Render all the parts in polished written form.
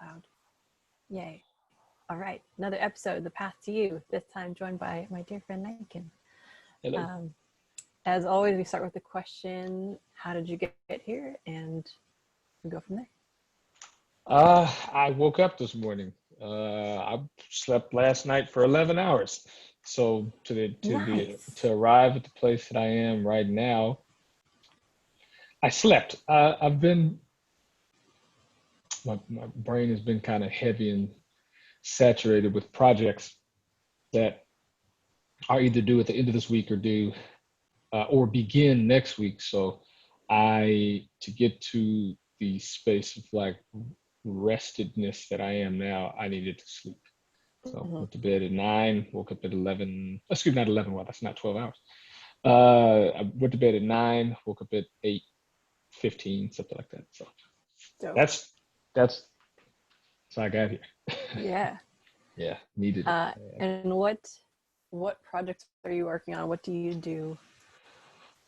loud. Yay. All right. Another episode, The Path to You, this time joined by my dear friend Nican. Hello. As always, we start with the question, how did you get here? And we go from there. I woke up this morning. I slept last night for 11 hours. So to arrive at the place that I am right now, I slept. My brain has been kind of heavy and saturated with projects that are either due at the end of this week or begin next week. So to get to the space of like restedness that I am now, I needed to sleep. So went to bed at 9, woke up at 11. Excuse me, not 11. Well, that's not 12 hours. I went to bed at 9, woke up at 8:15, something like that. So that's how I got here. Yeah. Yeah, needed it. And what projects are you working on? What do you do?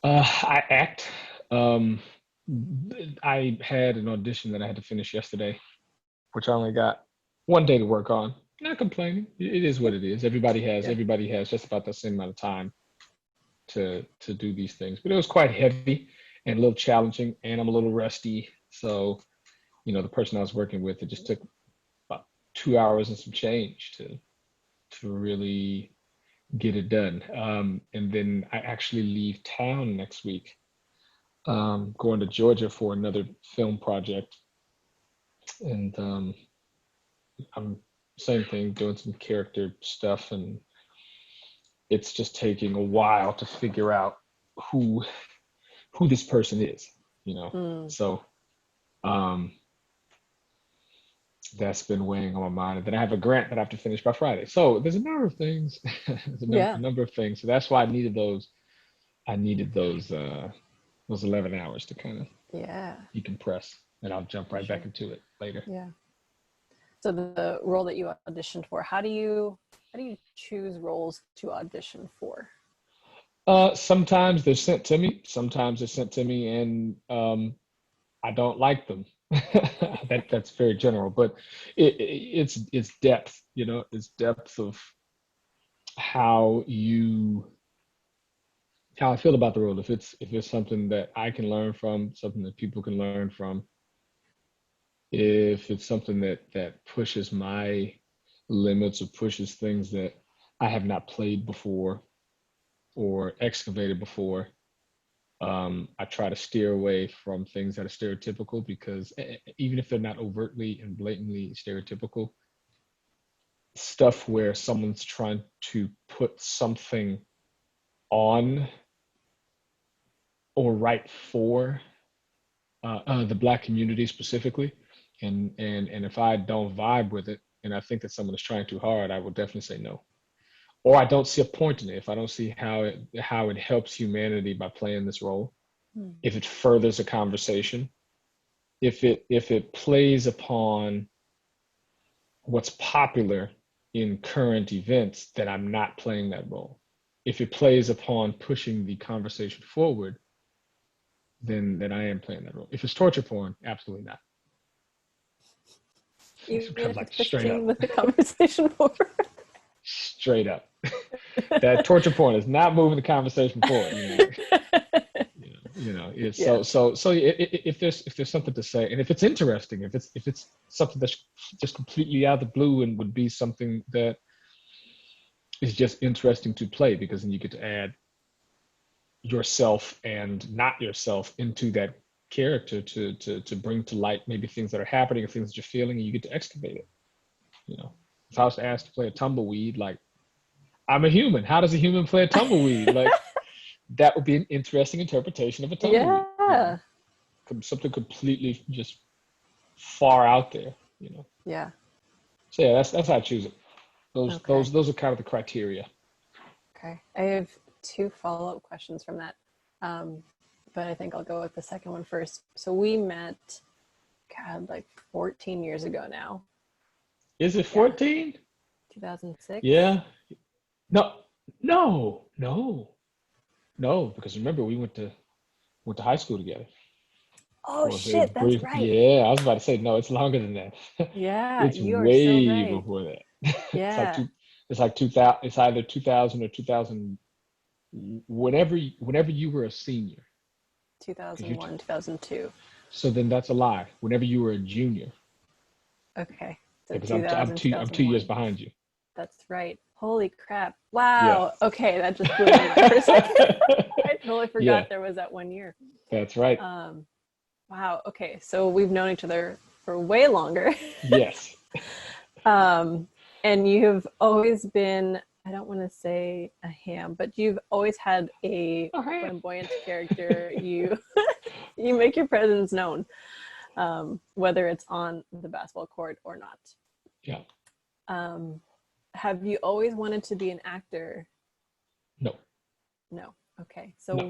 I act. I had an audition that I had to finish yesterday, which I only got one day to work on. Not complaining. It is what it is. Everybody has just about the same amount of time to do these things. But it was quite heavy and a little challenging, and I'm a little rusty. So, the person I was working with, it just took about 2 hours and some change to really get it done. And then I actually leave town next week, going to Georgia for another film project. And I'm same thing, doing some character stuff, and it's just taking a while to figure out who this person is, So that's been weighing on my mind. And then I have a grant that I have to finish by Friday. So there's a number of things. A number of things. So that's why I needed those 11 hours to kind of decompress, and I'll jump right back into it later. Yeah. So the role that you auditioned for, how do you choose roles to audition for? Sometimes they're sent to me. And I don't like them. That's very general, but it's depth. It's depth of how I feel about the role. If it's something that I can learn from, something that people can learn from. If it's something that pushes my limits or pushes things that I have not played before or excavated before, I try to steer away from things that are stereotypical, because even if they're not overtly and blatantly stereotypical, stuff where someone's trying to put something on or write for the Black community specifically, and if I don't vibe with it, and I think that someone is trying too hard, I will definitely say no. Or I don't see a point in it. If I don't see how it helps humanity by playing this role, if it furthers a conversation, if it plays upon what's popular in current events, then I'm not playing that role. If it plays upon pushing the conversation forward, then I am playing that role. If it's torture porn, absolutely not. Even if it's straight up with the conversation forward. Straight up. That torture porn is not moving the conversation forward. So if there's something to say, and if it's interesting, if it's something that's just completely out of the blue and would be something that is just interesting to play, because then you get to add yourself and not yourself into that character to bring to light maybe things that are happening or things that you're feeling, and you get to excavate it. If I was asked to play a tumbleweed, like, I'm a human, how does a human play a tumbleweed? Like, that would be an interesting interpretation of a tumbleweed. Yeah. Something completely just far out there. Yeah. So yeah, that's how I choose it. Those are kind of the criteria. Okay, I have 2 follow-up questions from that, but I think I'll go with the second one first. So we met, like 14 years ago now. Is it 14? 2006? Yeah. No, because remember, we went to high school together. Oh for a very shit, that's brief. right. Yeah, I was about to say no. It's longer than that. Yeah, It's you are so way right. before that. It's like Yeah, two. It's like 2000. It's either 2000 or 2000. Whenever you were a senior, because you. 2001, 2002. So then that's a lie. Whenever you were a junior, Okay, so because 2000, I'm 2 years 2001. behind you. That's right. Holy crap. Yeah. Wow. Okay, that just blew my mind for a second. I totally Yeah, forgot there was that 1 year. that's right. Um, wow. Okay, so we've known each other for way longer. Yes. um, and you've always been, I don't want to say a ham, but you've always had a Okay. flamboyant character. You you make your presence known, whether it's on the basketball court or not. Yeah. Um, have you always wanted to be an actor? No. No. Okay. So No.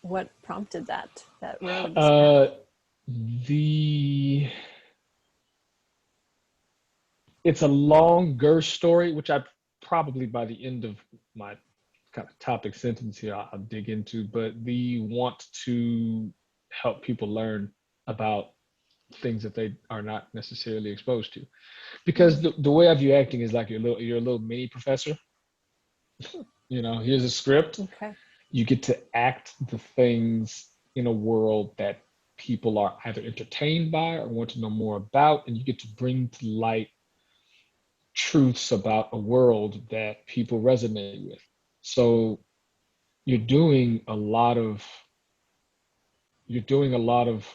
what prompted that road path? Uh, the it's a longer story, which I probably by the end of my kind of topic sentence here, I'll dig into. But the want to help people learn about things that they are not necessarily exposed to, because Mm, the way I view acting is like you're a little mini professor. Here's a script. okay. You get to act the things in a world that people are either entertained by or want to know more about, and you get to bring to light truths about a world that people resonate with. So you're doing a lot of you're doing a lot of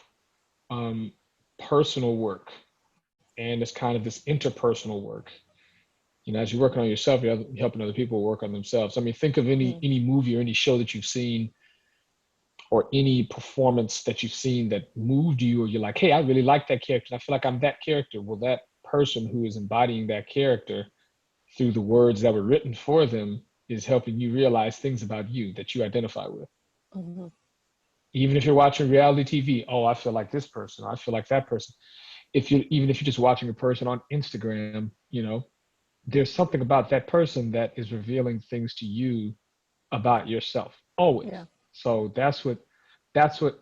um, personal work, and it's kind of this interpersonal work. As you're working on yourself, you're helping other people work on themselves. I mean, think of any Mm, any movie or any show that you've seen, or any performance that you've seen that moved you, or you're like, hey, I really like that character. I feel like I'm that character. Well, that person who is embodying that character through the words that were written for them is helping you realize things about you that you identify with. mhm. Even if you're watching reality TV, oh, I feel like this person, or I feel like that person. Even if you're just watching a person on Instagram, there's something about that person that is revealing things to you about yourself always. Yeah. So that's what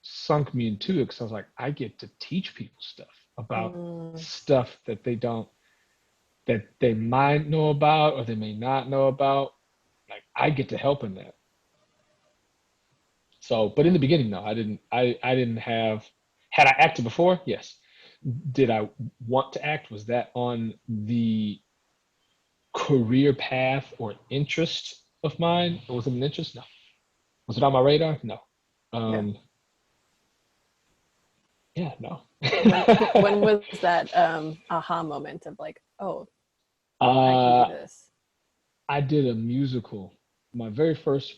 sunk me into it, because I was like, I get to teach people stuff about Mm, stuff that they might know about or they may not know about. Like, I get to help in that. So, but in the beginning, no, I didn't have. Had I acted before? Yes. Did I want to act? Was that on the career path or interest of mine? Or was it an interest? No. Was it on my radar? No. yeah. Um, yeah, no. When was that aha moment of like, oh, I can do uh, this? I did a musical. My very first,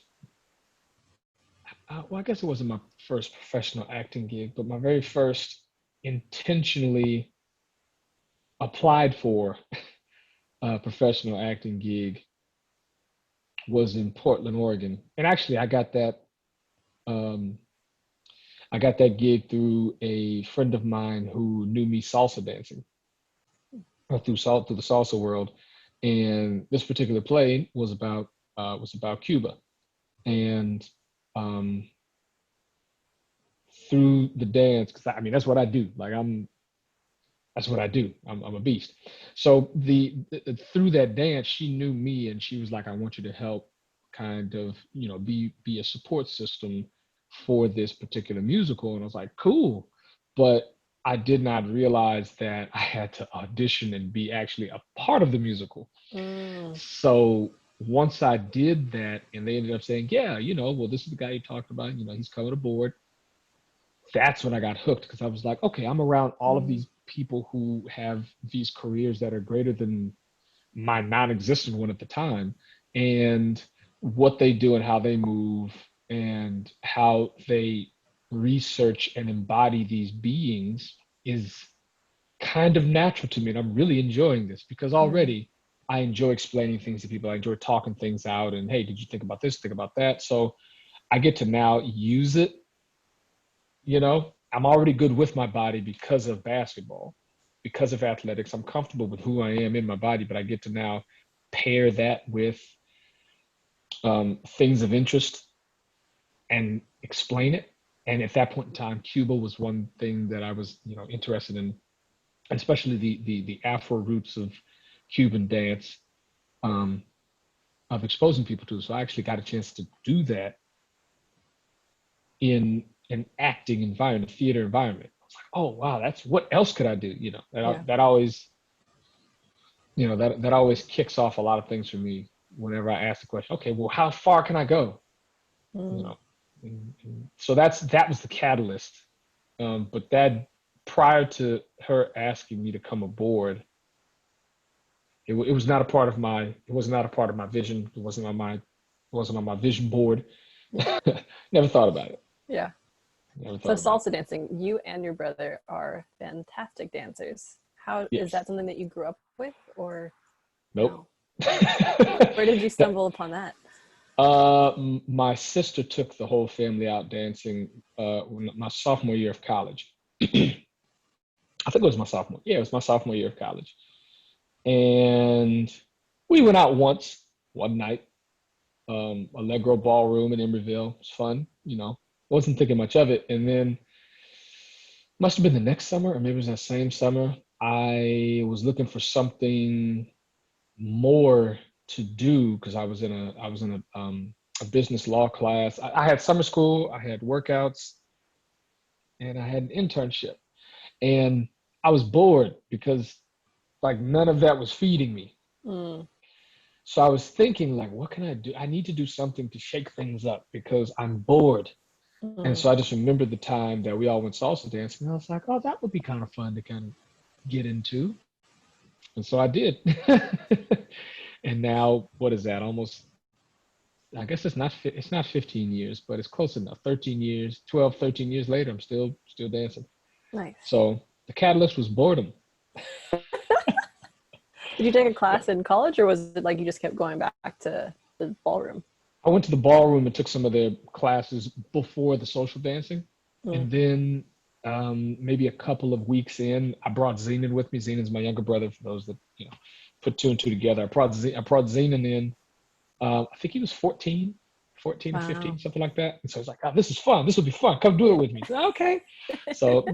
well, I guess it wasn't my first professional acting gig, but my very first intentionally applied for professional acting gig was in Portland, Oregon. And actually, um, I got that gig through a friend of mine who knew me salsa dancing, or through the salsa world. And this particular play was about Cuba. And um, through the dance, because I mean that's what I do. Like, that's what I do. I'm a beast. So through that dance, she knew me, and she was like, I want you to help, kind of, be a support system for this particular musical. And I was like, cool. But I did not realize that I had to audition and be actually a part of the musical. Mm, So once I did that, and they ended up saying, yeah, well, this is the guy you talked about, he's coming aboard. That's when I got hooked, because I was like, okay, I'm around all of mm, these people who have these careers that are greater than my non-existent one at the time, and what they do and how they move and how they research and embody these beings is kind of natural to me. And I'm really enjoying this, because mm, already I enjoy explaining things to people. I enjoy talking things out, and hey, did you think about this? Think about that. So I get to now use it. I'm already good with my body because of basketball, because of athletics. I'm comfortable with who I am in my body, but I get to now pair that with things of interest and explain it. And at that point in time, Cuba was one thing that I was, interested in, especially the Afro roots of Cuban dance, um, of exposing people to. So I actually got a chance to do that in an acting environment, a theater environment. I was like, oh wow, that's what else could I do? Yeah. That always, that always kicks off a lot of things for me whenever I ask the question. Okay, well, how far can I go? You Mm. know, and so that was the catalyst. But that prior to her asking me to come aboard, it was not a part of my vision. It wasn't on my vision board. Yeah. Never thought about it. Yeah. Never So thought about it. salsa dancing, you and your brother are fantastic dancers. How is Yes. that something that you grew up with, or Nope. no? Where did you stumble upon that? My sister took the whole family out dancing my sophomore year of college. I think it was my sophomore. Yeah, it was my sophomore year of college. And we went out one night, Allegro Ballroom in Emeryville. It was fun, Wasn't thinking much of it. And then must have been the next summer, or maybe it was that same summer. I was looking for something more to do because I was in a business law class. I had summer school, I had workouts, and I had an internship. And I was bored because like none of that was feeding me. Mm. So I was thinking like, what can I do? I need to do something to shake things up because I'm bored. And Mm. so I just remembered the time that we all went salsa dancing. And I was like, oh, that would be kind of fun to kind of get into. And so I did. And now, what is that? Almost, I guess it's not 15 years, but it's close enough. 13 years, 12, 13 years later, I'm still dancing. Nice. So the catalyst was boredom. Did you take a Yeah. class in college, or was it like you just kept going back to the ballroom? I went to the ballroom and took some of their classes before the social dancing. Mm. And then maybe a couple of weeks in, I brought Zenon with me. Zenon's my younger brother, for those that, put two and two together. I brought Zenon in. I think he was 14 or Wow. 15, something like that. And so I was like, oh, this is fun. This will be fun. Come do it with me. So, okay. So,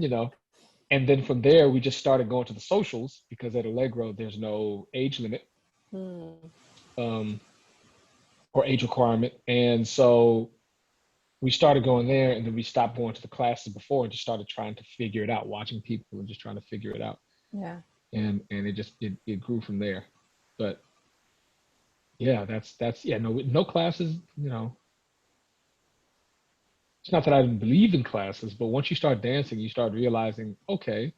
and then from there, we just started going to the socials because at Allegro, there's no age limit. Mm. Um, or age requirement. And so we started going there and then we stopped going to the classes before and just started trying to figure it out, watching people and just trying to figure it out. Yeah. And it grew from there. But yeah, that's yeah, no classes, it's not that I didn't believe in classes, but once you start dancing, you start realizing, okay,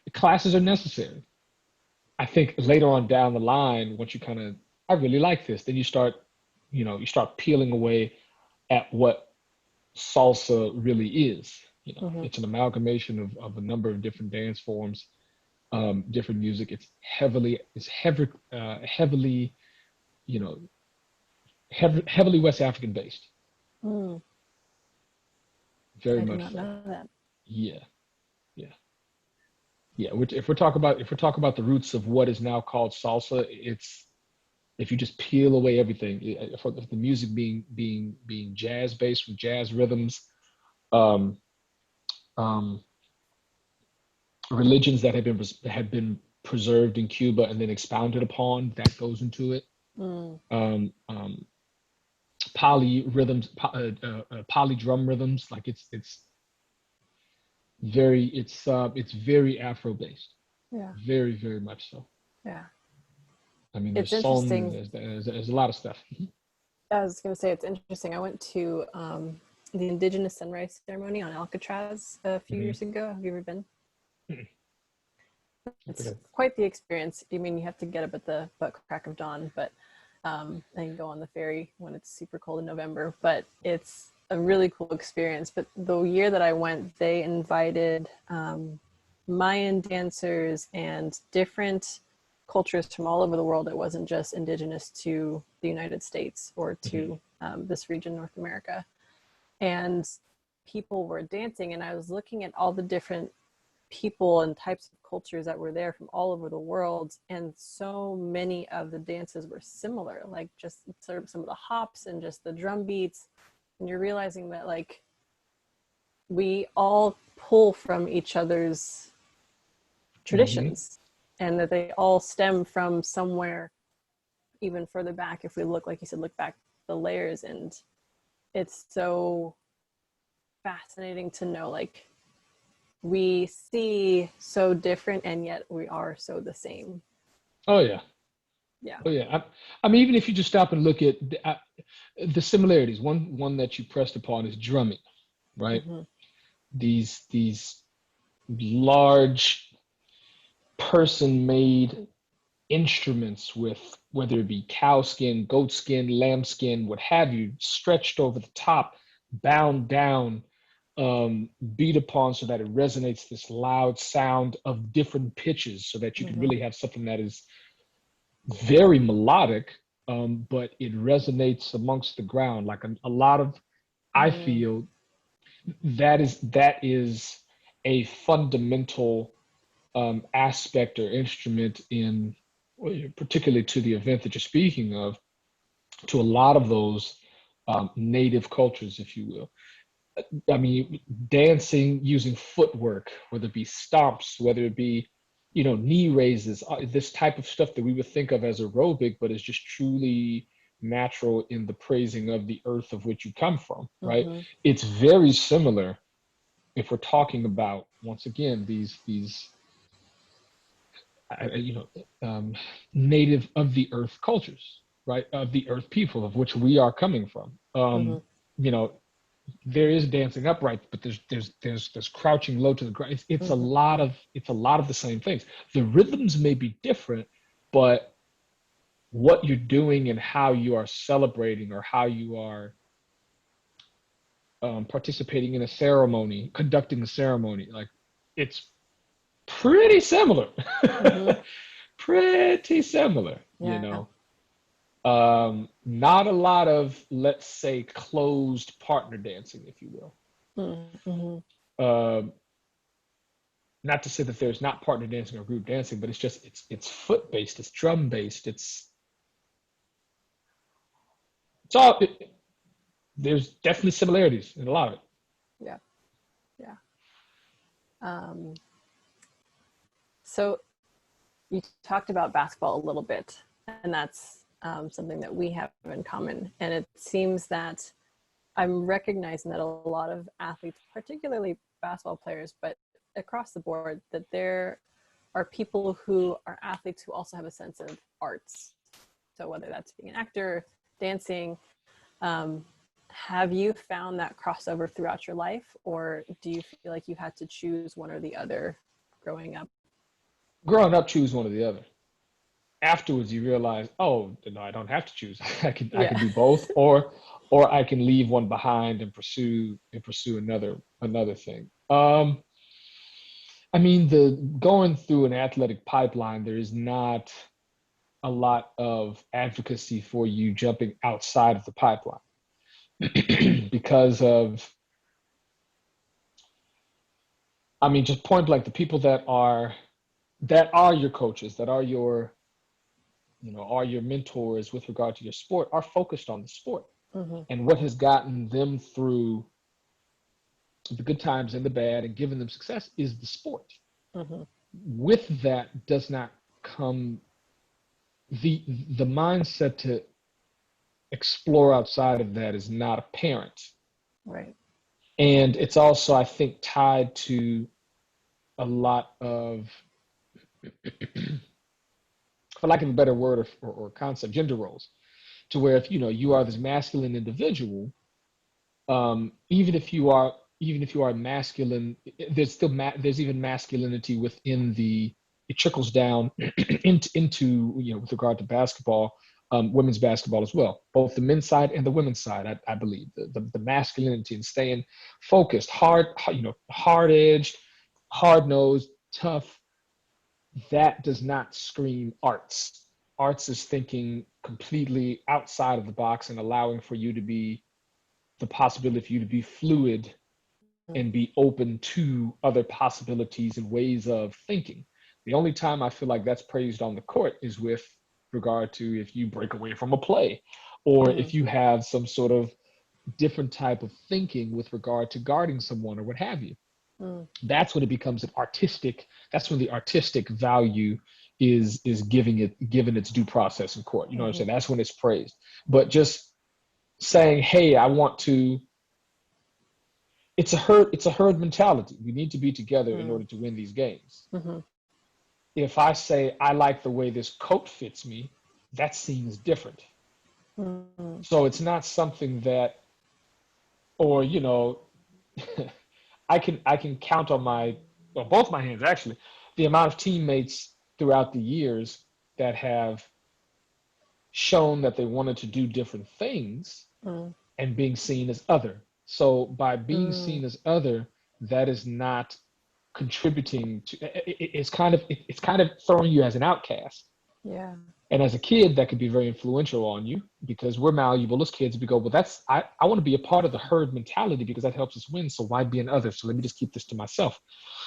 the classes are necessary. I think later on down the line, once you kind of, I really like this, then you start peeling away at what salsa really is. Mm-hmm. It's an amalgamation of a number of different dance forms, different music. It's heavily, you know, heavily West African based, Mm. very I did much not so. know that. Yeah, yeah, yeah. If we're talking about the roots of what is now called salsa, it's if you just peel away everything, for the music being jazz based with jazz rhythms, um, um, religions that have been preserved in Cuba and then expounded upon, that goes into it. Mm. Um, um, poly rhythms, poly drum rhythms, like it's very Afro based, Yeah. very very much so. Yeah. I mean, there's It's song and interesting. there's a lot of stuff. I was going to say it's interesting. I went to the Indigenous Sunrise Ceremony on Alcatraz a few Hmm. years ago. Have you ever been? It's Okay. quite the experience. I mean, you have to get up at the butt crack of dawn, but and go on the ferry when it's super cold in November. But it's a really cool experience. But the year that I went, they invited Mayan dancers and different cultures from all over the world. It wasn't just indigenous to the United States or Hmm. to this region, North America. And people were dancing, and I was looking at all the different people and types of cultures that were there from all over the world, and so many of the dances were similar, like just sort of some of the hops and just the drum beats. And you're realizing that like we all pull from each other's traditions, and that they all stem from somewhere even further back. If we look, like you said, look back the layers, and it's so fascinating to know, like, we see so different and yet we are so the same. Oh yeah. Yeah. Oh yeah. I mean, even if you just stop and look at the similarities, one that you pressed upon is drumming, right? Mm-hmm. These large person-made instruments with, whether it be cow skin, goat skin, lamb skin, what have you, stretched over the top, bound down, beat upon so that it resonates this loud sound of different pitches, so that you can Mm-hmm. really have something that is very melodic, but it resonates amongst the ground. Like a lot of, I Mm-hmm. feel that is a fundamental aspect or instrument in, particularly to the event that you're speaking of, to a lot of those native cultures, if you will. I mean, dancing using footwork, whether it be stomps, whether it be, knee raises, this type of stuff that we would think of as aerobic, but is just truly natural in the praising of the earth of which you come from, right? Mm-hmm. It's very similar if we're talking about, once again, these you know, native of the earth cultures, right? Of the earth people of which we are coming from. Mm-hmm. You know, there is dancing upright, but there's crouching low to the ground. It's a Mm-hmm. lot of the same things. The rhythms may be different, but what you're doing and how you are celebrating, or how you are participating in a ceremony, conducting a ceremony, like, it's pretty similar. Mm-hmm. Pretty similar, Yeah. Not a lot of, let's say, closed partner dancing, if you will. Mm-hmm. Um, Not to say that there's not partner dancing or group dancing, but it's foot based, it's drum based, it's all there's definitely similarities in a lot of it. Yeah. Yeah. Um, so you talked about basketball a little bit, and that's something that we have in common. And it seems that I'm recognizing that a lot of athletes, particularly basketball players, but across the board, that there are people who are athletes who also have a sense of arts. So whether that's being an actor, dancing, um, have you found that crossover throughout your life, or do you feel like you had to choose one or the other growing up? Growing up, choose one or the other. Afterwards, you realize, oh no, I don't have to choose. I can Yeah. do both, or I can leave one behind and pursue another thing. I mean, the going through an athletic pipeline, there is not a lot of advocacy for you jumping outside of the pipeline because of, I mean, just point blank, the people that are your coaches, that are your mentors with regard to your sport, are focused on the sport. Mm-hmm. And what has gotten them through the good times and the bad and given them success is the sport. Mm-hmm. With that does not come the mindset to explore outside of that is not apparent. Right. And it's also, I think, tied to a lot of, for lack of a better word or concept, gender roles, to where if you are this masculine individual, even if you are masculine, there's even masculinity within it trickles down into with regard to basketball, women's basketball as well, both the men's side and the women's side. I believe the masculinity and staying focused, hard edged, hard nosed, tough. That does not scream arts. Arts is thinking completely outside of the box and allowing for you to be the possibility for you to be fluid and be open to other possibilities and ways of thinking. The only time I feel like that's praised on the court is with regard to if you break away from a play, or Mm-hmm. if you have some sort of different type of thinking with regard to guarding someone or what have you. Mm. That's when it becomes an artistic. That's when the artistic value is given its due process in court. You know what I'm saying? That's when it's praised. But just saying, hey, I want to, it's a herd mentality. We need to be together in order to win these games. Mm-hmm. If I say I like the way this coat fits me, that seems different. Mm-hmm. So it's not something that, or I can count on both my hands actually, the amount of teammates throughout the years that have shown that they wanted to do different things and being seen as other. So by being seen as other, that is not contributing to, it's kind of throwing you as an outcast. Yeah. And as a kid, that could be very influential on you because we're malleable as kids. We go, well, I want to be a part of the herd mentality because that helps us win. So why be an other? So let me just keep this to myself.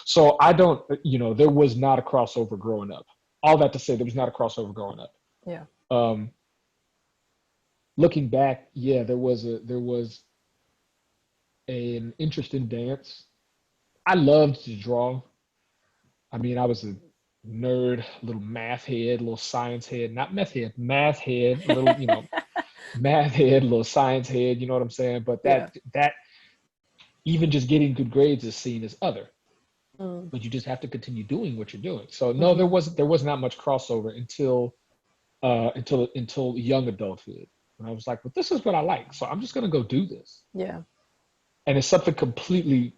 So I don't, there was not a crossover growing up. All that to say, there was not a crossover growing up. Yeah. Looking back, yeah, there was an interest in dance. I loved to draw. I mean, I was a nerd, a little math head, a little science head, not meth head, math head, a little, math head, a little science head, you know what I'm saying? But that even just getting good grades is seen as other. But you just have to continue doing what you're doing. So no, there was not much crossover until young adulthood. And I was like, well, this is what I like. So I'm just gonna go do this. Yeah. And it's something completely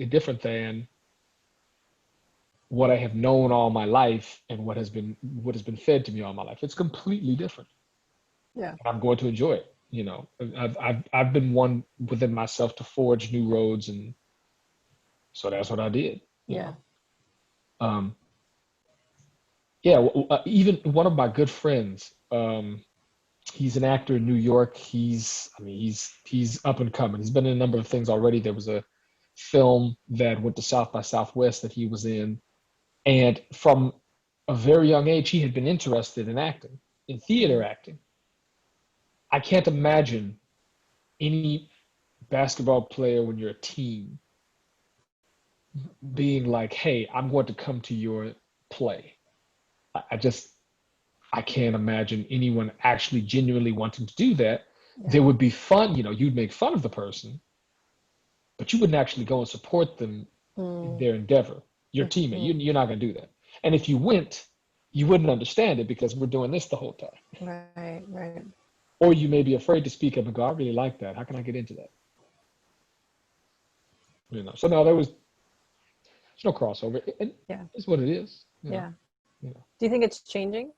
different than what I have known all my life and what has been fed to me all my life. It's completely different. Yeah. And I'm going to enjoy it. I've been one within myself to forge new roads, and so that's what I did. Yeah. Even one of my good friends, he's an actor in New York. He's up and coming. He's been in a number of things already. There was a film that went to South by Southwest that he was in. And from a very young age, he had been interested in acting, in theater acting. I can't imagine any basketball player when you're a teen being like, hey, I'm going to come to your play. I can't imagine anyone actually genuinely wanting to do that. Yeah. There would be fun, you'd make fun of the person, but you wouldn't actually go and support them in their endeavor. Your teammate, you're not going to do that. And if you went, you wouldn't understand it because we're doing this the whole time. Right. Or you may be afraid to speak up and go, I really like that. How can I get into that? So no, there's no crossover. It's what it is. Yeah. Do you think it's changing?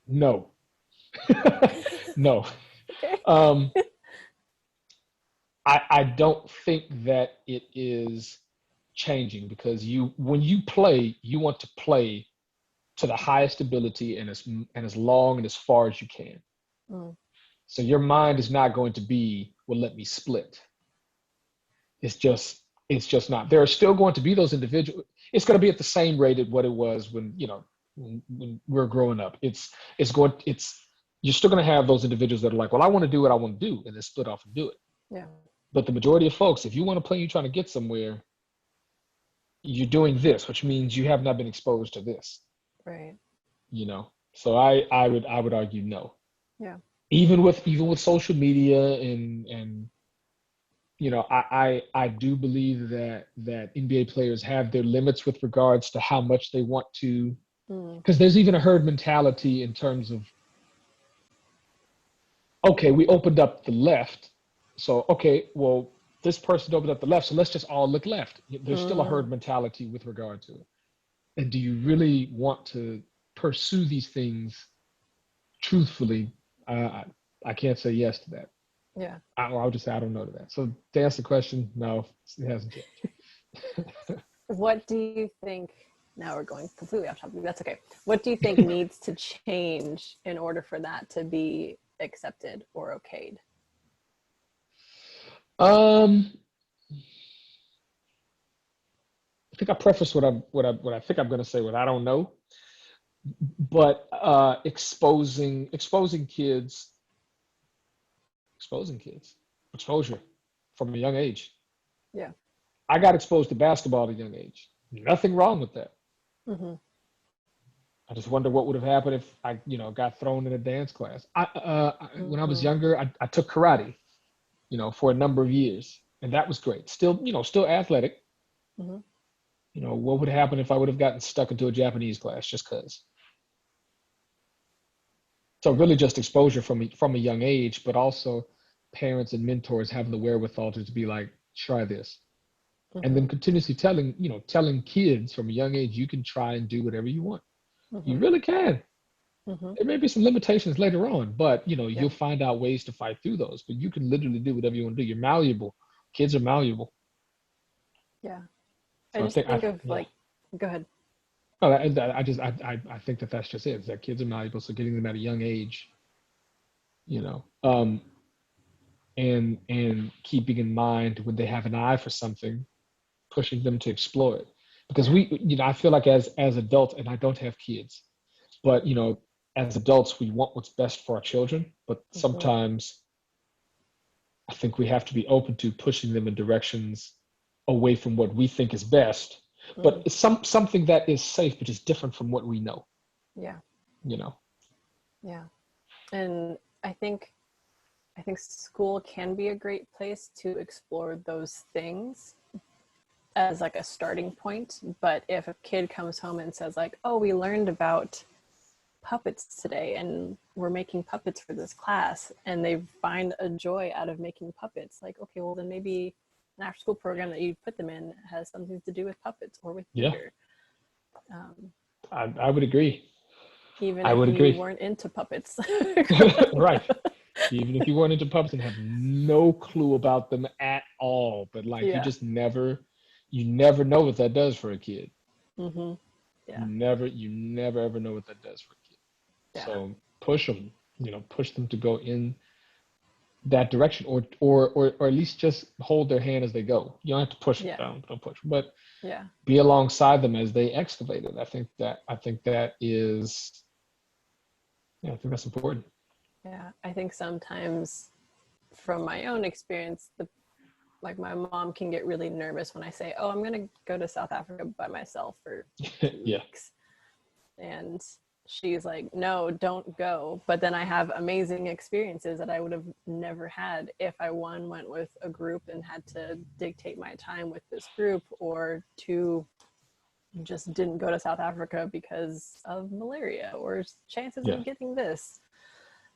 No. No. Okay. I don't think that it is changing because when you play, you want to play to the highest ability and as long and as far as you can. So your mind is not going to be, well, let me split. It's just not. There are still going to be those individuals. It's going to be at the same rate at what it was when we're growing up. You're still going to have those individuals that are like, well, I want to do what I want to do, and then split off and do it. Yeah. But the majority of folks, if you want to play, you're trying to get somewhere, you're doing this, which means you have not been exposed to this. Right. So I would argue no. Yeah. Even with social media and I do believe that NBA players have their limits with regards to how much they want to, because there's even a herd mentality in terms of, okay, we opened up the left. So, okay, well, this person opened up the left, so let's just all look left. There's still a herd mentality with regard to it. And do you really want to pursue these things truthfully? I can't say yes to that. Yeah. I'll just say I don't know to that. So to answer the question, no, it hasn't changed. What do you think? Now we're going completely off topic. That's okay. What do you think needs to change in order for that to be accepted or okayed? I think I preface what I think I'm going to say with I don't know. but exposing kids, exposure from a young age. Yeah. I got exposed to basketball at a young age. Nothing wrong with that. Mm-hmm. I just wonder what would have happened if I, got thrown in a dance class. When I was Mm-hmm. younger, I took karate, for a number of years, and that was great. Still, still athletic. Mm-hmm. What would happen if I would have gotten stuck into a Japanese class just because? So Yeah. really, just exposure from a young age, but also parents and mentors having the wherewithal to be like, try this, and Mm-hmm. then continuously telling kids from a young age, you can try and do whatever you want. You Mm-hmm. really can. Mm-hmm. There may be some limitations later on, but Yeah. you'll find out ways to fight through those. But you can literally do whatever you want to do. You're malleable. Kids are malleable. Yeah. I So I just think, think of yeah. like, go ahead. No, I think that's just it. Is that kids are malleable. So getting them at a young age, you know, um, and keeping in mind when they have an eye for something, pushing them to explore it. Because Yeah. I feel like as adults, and I don't have kids, but as adults, we want what's best for our children. But Mm-hmm. sometimes I think we have to be open to pushing them in directions away from what we think is best, but Mm-hmm. it's something that is safe, but is different from what we know. Yeah. You know. Yeah. And I think school can be a great place to explore those things as like a starting point. But if a kid comes home and says like, oh, we learned about puppets today and we're making puppets for this class, and they find a joy out of making puppets, like, okay, well then maybe an after school program that you put them in has something to do with puppets or with Yeah, theater. Um, I would agree. even I if would you agree. weren't into puppets. Right. Even if you weren't into puppets and have no clue about them at all, but like Yeah. you never know what that does for a kid. Mm-hmm. Yeah. You never ever know what that does for a kid. Yeah. So push them, push them to go in that direction, or at least just hold their hand as they go. You don't have to push them, Yeah. don't push, but Yeah. be alongside them as they excavate it. I think that is, yeah, I think that's important. Yeah. I think sometimes from my own experience, like my mom can get really nervous when I say, oh, I'm going to go to South Africa by myself for two Yeah, weeks. And she's like, no, don't go. But then I have amazing experiences that I would have never had if I, one, went with a group and had to dictate my time with this group, or two, just didn't go to South Africa because of malaria or chances yeah. of getting this.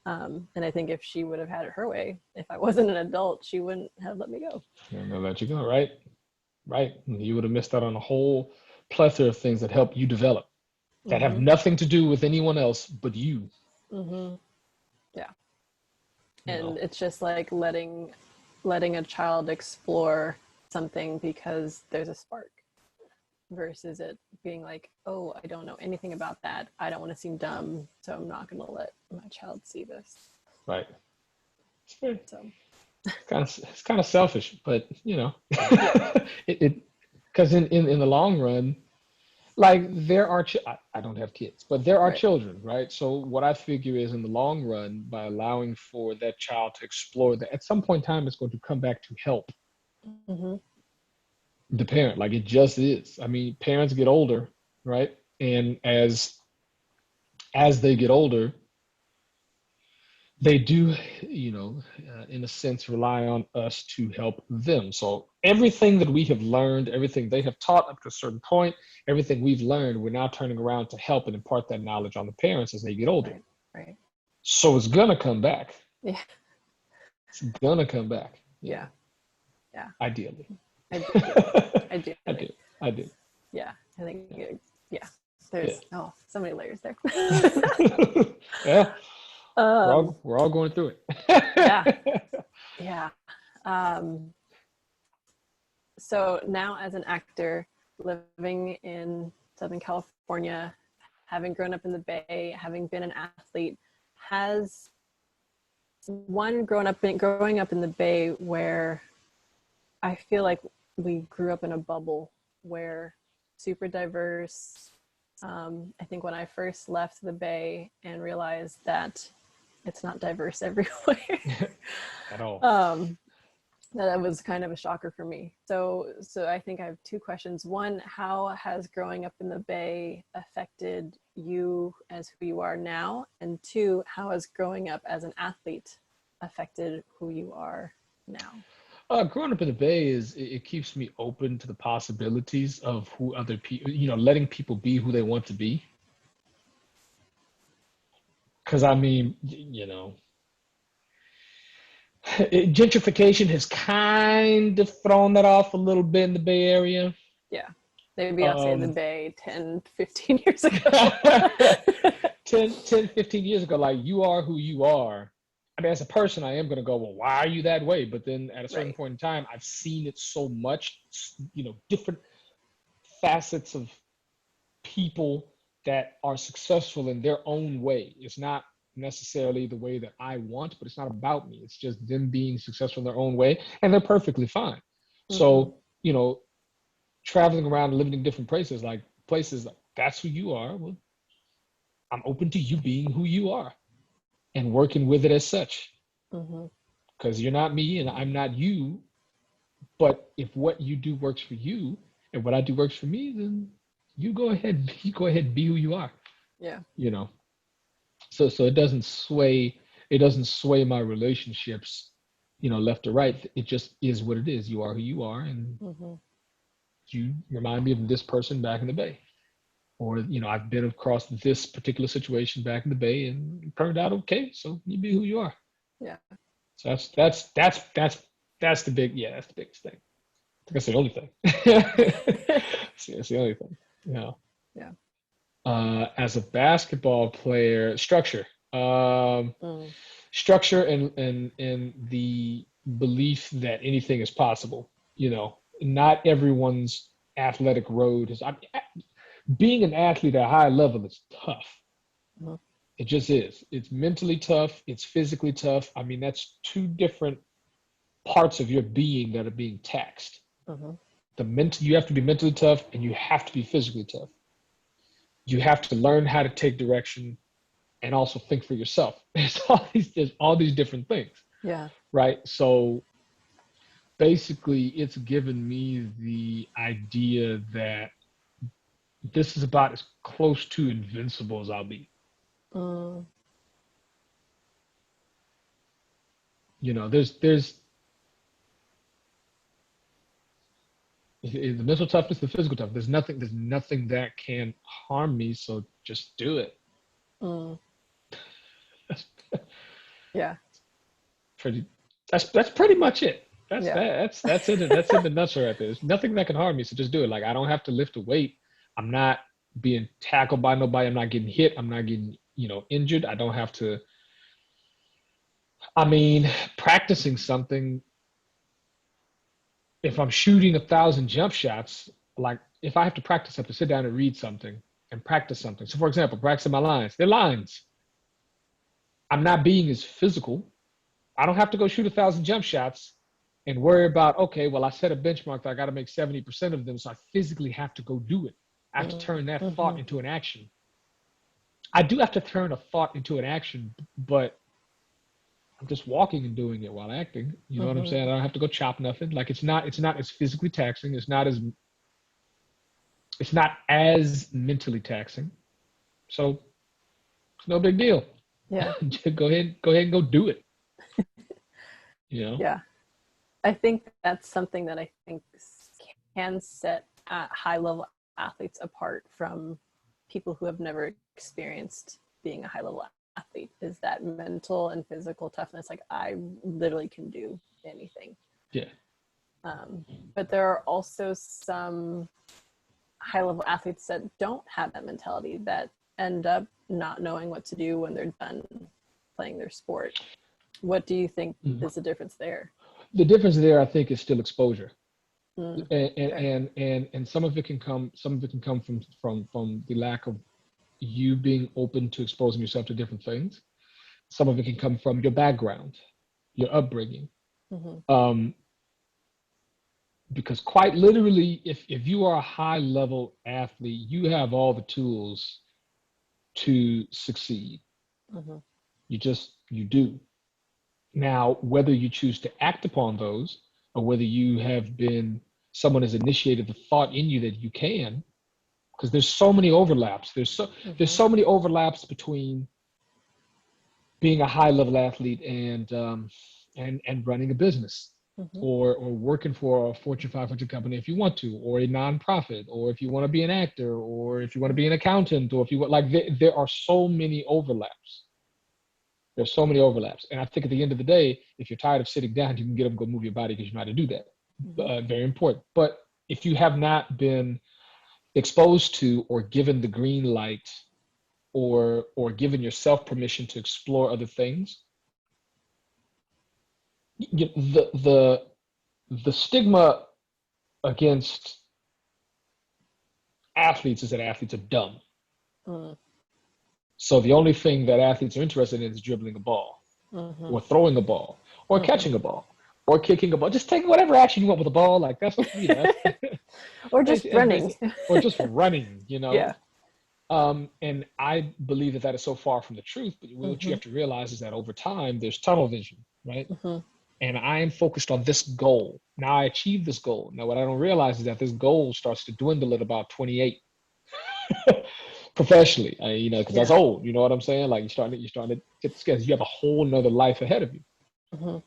And I think if she would have had it her way, if I wasn't an adult, she wouldn't have let me go. I'll let you go. Right, right. You would have missed out on a whole plethora of things that help you develop, that have Mm-hmm. nothing to do with anyone else but you. Mm-hmm. Yeah. You And know. it's just like letting a child explore something because there's a spark, versus it being like, oh, I don't know anything about that, I don't want to seem dumb, so I'm not going to let my child see this. Right. So It's kind of selfish, but yeah. it because in the long run, like I don't have kids, but there are Right. children, right? So what I figure is, in the long run, by allowing for that child to explore that, at some point in time, it's going to come back to help Mm-hmm. the parent. Like, it just is. I mean, parents get older, right? And as they get older, they do, in a sense, rely on us to help them. So everything that we have learned, everything they have taught up to a certain point, everything we've learned, we're now turning around to help and impart that knowledge on the parents as they get older. Right. Right. So it's gonna come back. Yeah. It's gonna come back. Yeah. Yeah. Ideally. Ideally. I do. Ideally. I do. Yeah. I think Yeah. yeah. Yeah. There's so many layers there. Yeah. We're um all we're all going through yeah. it. Yeah. um so now, as an actor living in Southern California, having grown up in the Bay, having been an athlete, has one growing up in the Bay, where I feel like we grew up in a bubble where super diverse, I think when I first left the Bay and realized that it's not diverse everywhere, At all. that was kind of a shocker for me. So I think I have two questions. One, how has growing up in the Bay affected you as who you are now? And two, how has growing up as an athlete affected who you are now? Growing up in the Bay it keeps me open to the possibilities of who other people, letting people be who they want to be. Because I mean, gentrification has kind of thrown that off a little bit in the Bay Area. Yeah. Maybe outside the Um, Bay 10, 15 years ago. 15 years ago, like, you are who you are. I mean, as a person, I am going to go, well, why are you that way? But then at a certain Right. point in time, I've seen it so much, different facets of people that are successful in their own way. It's not necessarily the way that I want, but it's not about me. It's just them being successful in their own way, and they're perfectly fine. Mm-hmm. So, traveling around and living in different places like that's who you are. Well, I'm open to you being who you are and working with it as such. Mm-hmm. Because you're not me and I'm not you. But if what you do works for you and what I do works for me, then you go ahead and be who you are. Yeah. You know. So it doesn't sway my relationships, left or right. It just is what it is. You are who you are, and Mm-hmm. you remind me of this person back in the Bay. Or, I've been across this particular situation back in the Bay and it turned out okay. So you be who you are. Yeah. So that's the that's the biggest thing. I think that's the only thing. That's the only thing. Yeah. As a basketball player, structure, Mm. structure, and the belief that anything is possible. Not everyone's athletic road is. Being an athlete at a high level is tough. Mm-hmm. It just is. It's mentally tough. It's physically tough. I mean, that's two different parts of your being that are being taxed. Mm-hmm. You have to be mentally tough and you have to be physically tough. You have to learn how to take direction and also think for yourself. There's all these different things, Yeah. right? So basically, it's given me the idea that this is about as close to invincible as I'll be. Mm. There's the mental toughness, the physical toughness. There's nothing that can harm me. So just do it. Mm. Yeah. pretty. That's pretty much it. That's Yeah. that. That's it. That's in the nutshell right there. There's nothing that can harm me. So just do it. Like, I don't have to lift a weight. I'm not being tackled by nobody. I'm not getting hit. I'm not getting injured. I don't have to. I mean, practicing something. If I'm shooting 1,000 jump shots, like, if I have to practice, I have to sit down and read something and practice something. So, for example, practicing my lines. They're lines. I'm not being as physical. I don't have to go shoot 1,000 jump shots and worry about, okay, well, I set a benchmark that I got to make 70% of them. So I physically have to go do it. I have to turn that Mm-hmm. thought into an action. I do have to turn a thought into an action, but I'm just walking and doing it while acting. You know what I'm Mm-hmm. saying? I don't have to go chop nothing. Like, it's not as physically taxing. It's not as mentally taxing. So it's no big deal. Yeah. Just go ahead and go do it. You know? Yeah. I think that's something that I think can set high level athletes apart from people who have never experienced being a high level athlete, is that mental and physical toughness. Like, I literally can do anything. Yeah. But there are also some high level athletes that don't have that mentality, that end up not knowing what to do when they're done playing their sport. What do you think is the difference there? The difference there, I think, is still exposure. Mm, and okay. and some of it can come from the lack of you being open to exposing yourself to different things. Some of it can come from your background, your upbringing. Mm-hmm. um because quite literally, if you are a high level athlete, you have all the tools to succeed. Mm-hmm. You do. Now, whether you choose to act upon those, or whether you have been someone has initiated the thought in you that you can, because there's so many overlaps. There's Mm-hmm. so many overlaps between being a high level athlete and running a business, Mm-hmm. or working for a Fortune 500 company if you want to, or a nonprofit, or if you want to be an actor, or if you want to be an accountant, or if you want, like, there are so many overlaps. There's so many overlaps. And I think at the end of the day, if you're tired of sitting down, you can get up and go move your body because you know how to do that. Mm-hmm. Very important. But if you have not been exposed to or given the green light, or given yourself permission to explore other things, the stigma against athletes is that athletes are dumb. Mm-hmm. So the only thing that athletes are interested in is dribbling a ball, Mm-hmm. or throwing a ball, or Mm-hmm. catching a ball, or kicking a ball. Just taking whatever action you want with the ball. Like, that's, Or just running. or just running. Yeah. And I believe that is so far from the truth. But what you Mm-hmm. have to realize is that over time, there's tunnel vision, right? Mm-hmm. And I am focused on this goal. Now I achieve this goal. Now what I don't realize is that this goal starts to dwindle at about 28 professionally. Because that's Yeah. old. You know what I'm saying? Like, you're starting to get the skills. You have a whole nother life ahead of you. Mm-hmm.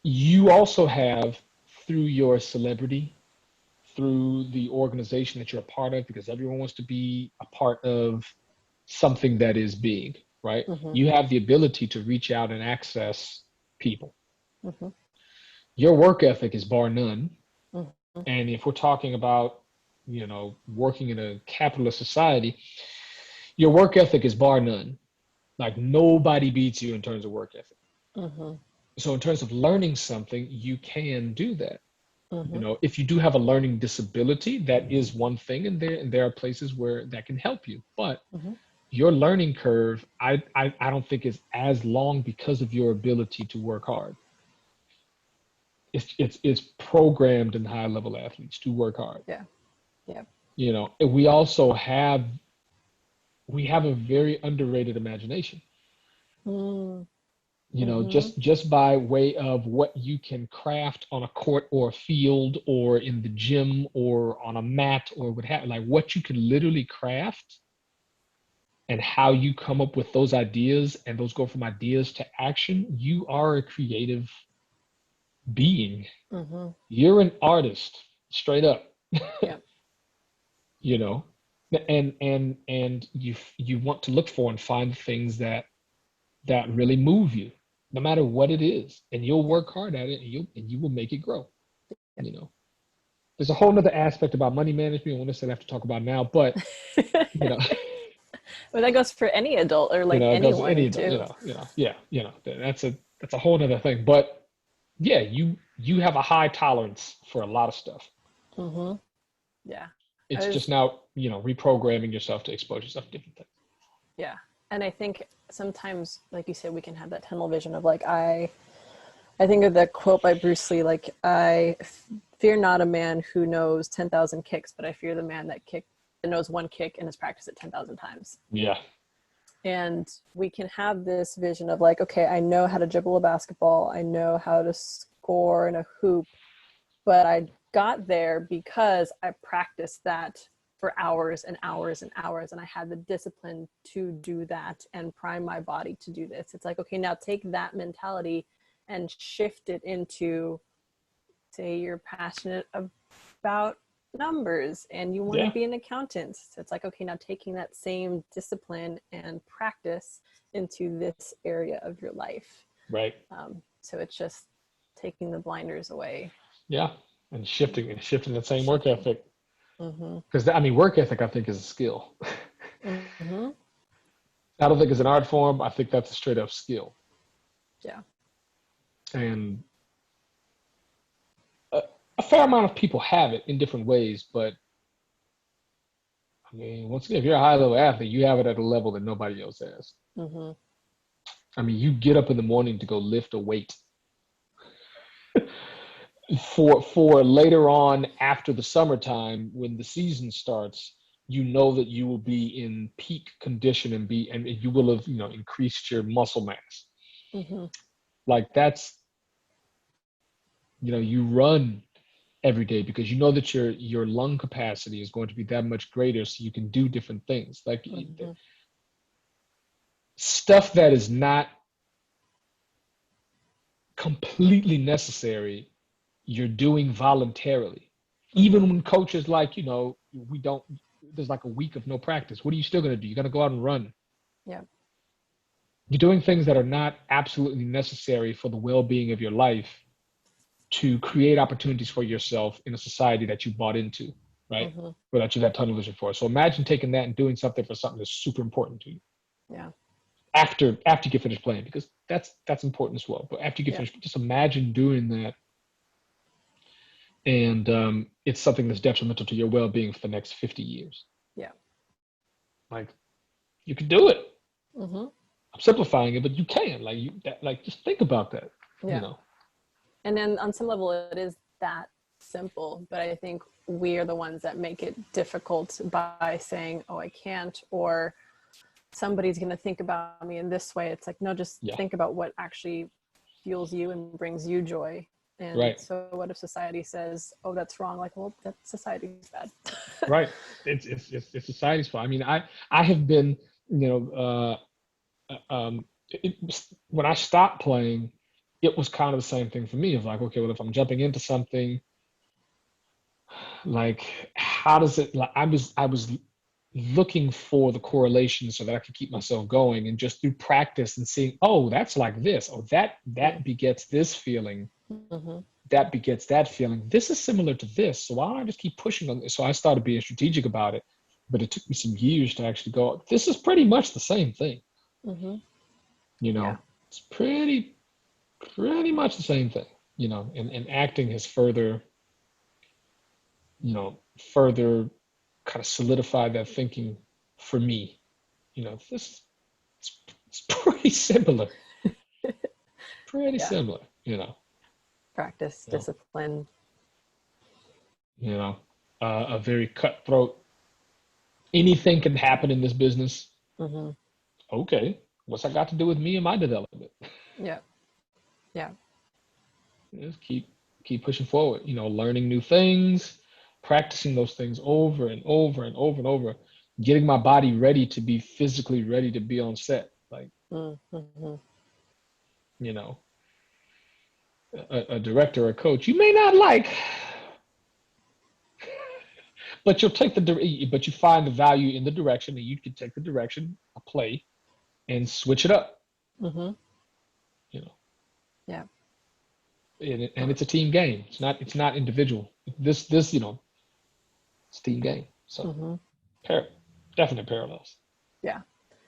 You also have, through your celebrity, through the organization that you're a part of, because everyone wants to be a part of something that is big, right? Mm-hmm. You have the ability to reach out and access people. Mm-hmm. Your work ethic is bar none. Mm-hmm. And if we're talking about, working in a capitalist society, your work ethic is bar none. Like, nobody beats you in terms of work ethic. Mm-hmm. So in terms of learning something, you can do that. Mm-hmm. If you do have a learning disability, that is one thing, and there are places where that can help you. But Mm-hmm. your learning curve, I don't think is as long because of your ability to work hard. It's programmed in high level athletes to work hard. Yeah. Yeah. And we have a very underrated imagination. Mm-hmm. Just by way of what you can craft on a court or a field or in the gym or on a mat or what have, like, what you can literally craft, and how you come up with those ideas, and those go from ideas to action. You are a creative being. Mm-hmm. You're an artist, straight up. Yeah. you know and you want to look for and find things that really move you, no matter what it is, and you'll Yeah. work hard at it, and you will make it grow. Yeah. There's a whole nother aspect about money management I won't necessarily have to talk about now, but you know Well, that goes for any adult, or like it goes to any anyone adult, too. yeah, that's a whole nother thing. But yeah, you have a high tolerance for a lot of stuff. Mm-hmm. Yeah. I It's just was, now, reprogramming yourself to expose yourself to different things. yeah. And I think sometimes, like you said, we can have that tunnel vision of like, I think of the quote by Bruce Lee, like, I fear not a man who knows 10,000 kicks, but I fear the man that knows one kick and has practiced it 10,000 times. Yeah. And we can have this vision of like, okay, I know how to dribble a basketball. I know how to score in a hoop, but I got there because I practiced that for hours and hours and hours. And I had the discipline to do that and prime my body to do this. It's like, okay, now take that mentality and shift it into, say, you're passionate about numbers and you want to Yeah. be an accountant. So it's like, okay, now taking that same discipline and practice into this area of your life. Right. So it's just taking the blinders away. Yeah. And shifting that same work ethic. Mm-hmm. Because work ethic, I think, is a skill. Mm-hmm. I don't think it's an art form. I think that's a straight up skill. Yeah. And a fair amount of people have it in different ways, but once again, if you're a high level athlete, you have it at a level that nobody else has. Mm-hmm. You get up in the morning to go lift a weight. for later on after the summertime when the season starts, you know that you will be in peak condition and you will have, increased your muscle mass. Mm-hmm. Like that's, you run every day because you know that your lung capacity is going to be that much greater, so you can do different things. Like Mm-hmm. stuff that is not completely necessary, you're doing voluntarily. Even Mm-hmm. when coaches like, we don't, there's like a week of no practice. What are you still going to do? You're going to go out and run. Yeah. You're doing things that are not absolutely necessary for the well-being of your life to create opportunities for yourself in a society that you bought into, right? Mm-hmm. Or that you've had tunnel vision for. So imagine taking that and doing something for something that's super important to you Yeah. after you get finished playing, because that's important as well. But after you get Yeah. finished, just imagine doing that, and it's something that's detrimental to your well-being for the next 50 years. Yeah. Like you can do it. Mm-hmm. I'm simplifying it, but you can. Just think about that. Yeah. And then on some level, it is that simple, but I think we are the ones that make it difficult by saying, "Oh, I can't," or somebody's going to think about me in this way. It's like, no, just Yeah. think about what actually fuels you and brings you joy. And Right. so what if society says, oh, that's wrong? Like, well, that society's bad. Right. It's society's fault. I mean, I have been, when I stopped playing, it was kind of the same thing for me. Of like, okay, well, if I'm jumping into something, like, how does it? Like, I was looking for the correlation so that I could keep myself going, and just through practice and seeing, oh, that's like this, or that begets this feeling, Mm-hmm. that begets that feeling. This is similar to this, so why don't I just keep pushing on this? So I started being strategic about it, but it took me some years to actually go, this is pretty much the same thing. Mm-hmm. You Yeah. know, it's pretty much the same thing. And acting has further kind of solidified that thinking for me. This it's pretty similar. Pretty Yeah. similar, Practice, you know, discipline. a very cutthroat. Anything can happen in this business. Mm-hmm. Okay, what's that got to do with me and my development? Yeah. Yeah. Just keep pushing forward. Learning new things, practicing those things over and over and over and over, getting my body ready to be physically ready to be on set. Like, Mm-hmm. you know, a director or a coach you may not like, but but you find the value in the direction, and you can take the direction, a play, and switch it up. Mm-hmm. You know, Yeah. and it's a team game. It's not individual. It's a team game. So Mm-hmm. definite parallels. Yeah.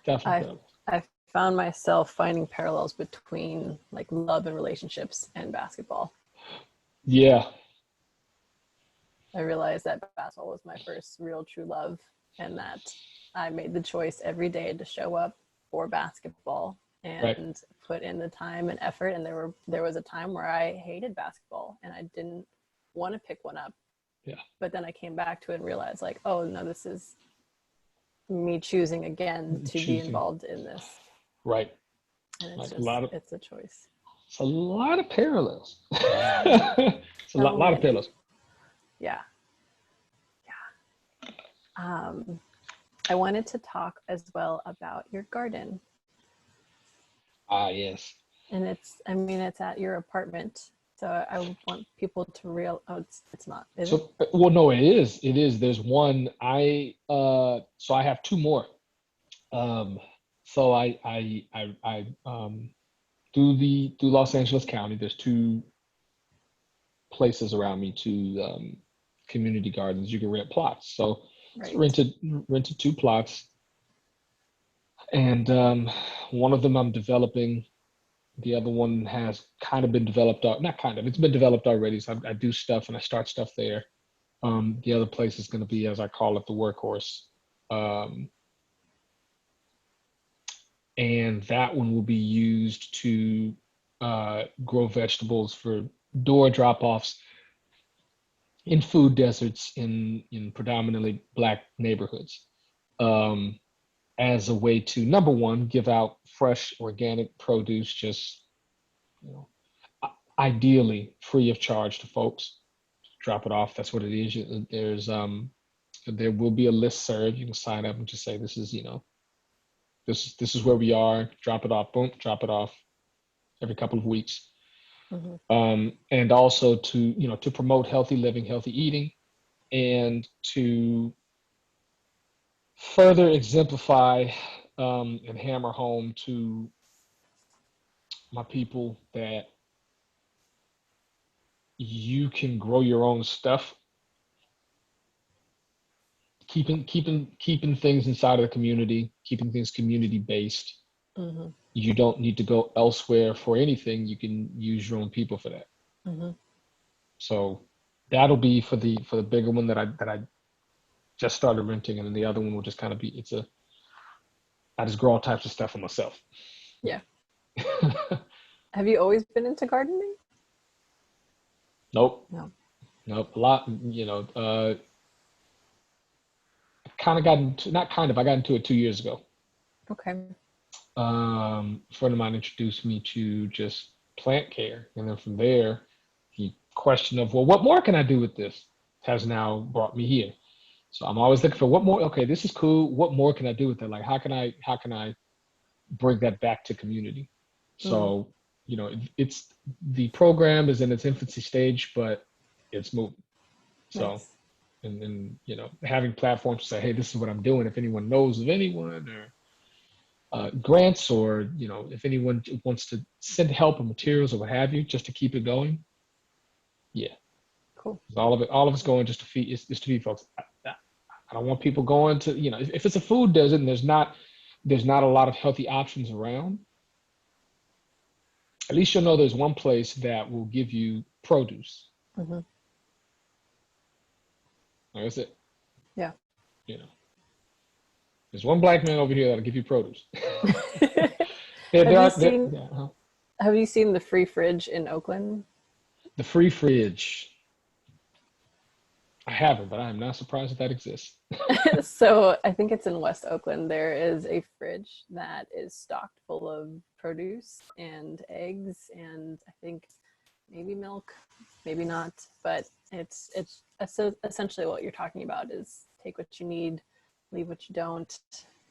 Definite I parallels. I found myself finding parallels between like love and relationships and basketball. Yeah. I realized that basketball was my first real true love, and that I made the choice every day to show up for basketball Right. and put in the time and effort. And there was a time where I hated basketball and I didn't want to pick one up. Yeah. But then I came back to it and realized, like, oh no, this is me choosing again to be Choosing. involved in this. Right. And Like it's a choice. it's a lot of parallels. It's a So lot of many. parallels. Yeah. I wanted to talk as well about your garden. Ah, yes. And it's at your apartment. So I want people to it's not, is it? So, well, no, it is. It is. There's one. So I have two more. Um, so through Los Angeles County, there's two places around me, two community gardens. You can rent plots. So it's Right. rented two plots, and one of them I'm developing. The other one has kind of been developed. Not kind of. It's been developed already. So I do stuff and I start stuff there. The other place is going to be, as I call it, the workhorse. Um, and that one will be used to grow vegetables for door drop-offs. in food deserts in predominantly Black neighborhoods, um, as a way to, number one, give out fresh organic produce, just, you know, ideally free of charge to folks. Drop it off. That's what it is. There will be a list served. You can sign up and just say, this is, this is where we are. Drop it off. Boom. Drop it off every couple of weeks. Mm-hmm. And also to, to promote healthy living, healthy eating, and to further exemplify, and hammer home to my people that you can grow your own stuff, keeping things inside of the community, keeping things community based. Mm-hmm. You don't need to go elsewhere for anything. You can use your own people for that. Mm-hmm. So that'll be for the bigger one that I just started renting, and then the other one will just kind of be, I just grow all types of stuff for myself. Yeah. Have you always been into gardening? Nope. No. Nope. A lot, kind of got into, not kind of, I got into it 2 years ago. Okay. A friend of mine introduced me to just plant care. And then from there, the question of, well, what more can I do with this has now brought me here. So I'm always looking for what more. Okay, this is cool. What more can I do with it? Like, how can I bring that back to community? So, it's the program is in its infancy stage, but it's moving. So, Nice. and having platforms to say, hey, this is what I'm doing. If anyone knows of anyone, or grants, or if anyone wants to send help or materials or what have you, just to keep it going. Yeah. Cool. All of it's going just to feed, is to feed folks. I don't want people going to, if it's a food desert and there's not a lot of healthy options around, at least you'll know there's one place that will give you produce. Mm-hmm. Like I said, Yeah. There's one Black man over here that'll give you produce. Have you seen the free fridge in Oakland? The free fridge. I haven't, but I am not surprised that exists. So I think it's in West Oakland. There is a fridge that is stocked full of produce and eggs, and I think maybe milk, maybe not, but it's essentially what you're talking about is take what you need, leave what you don't.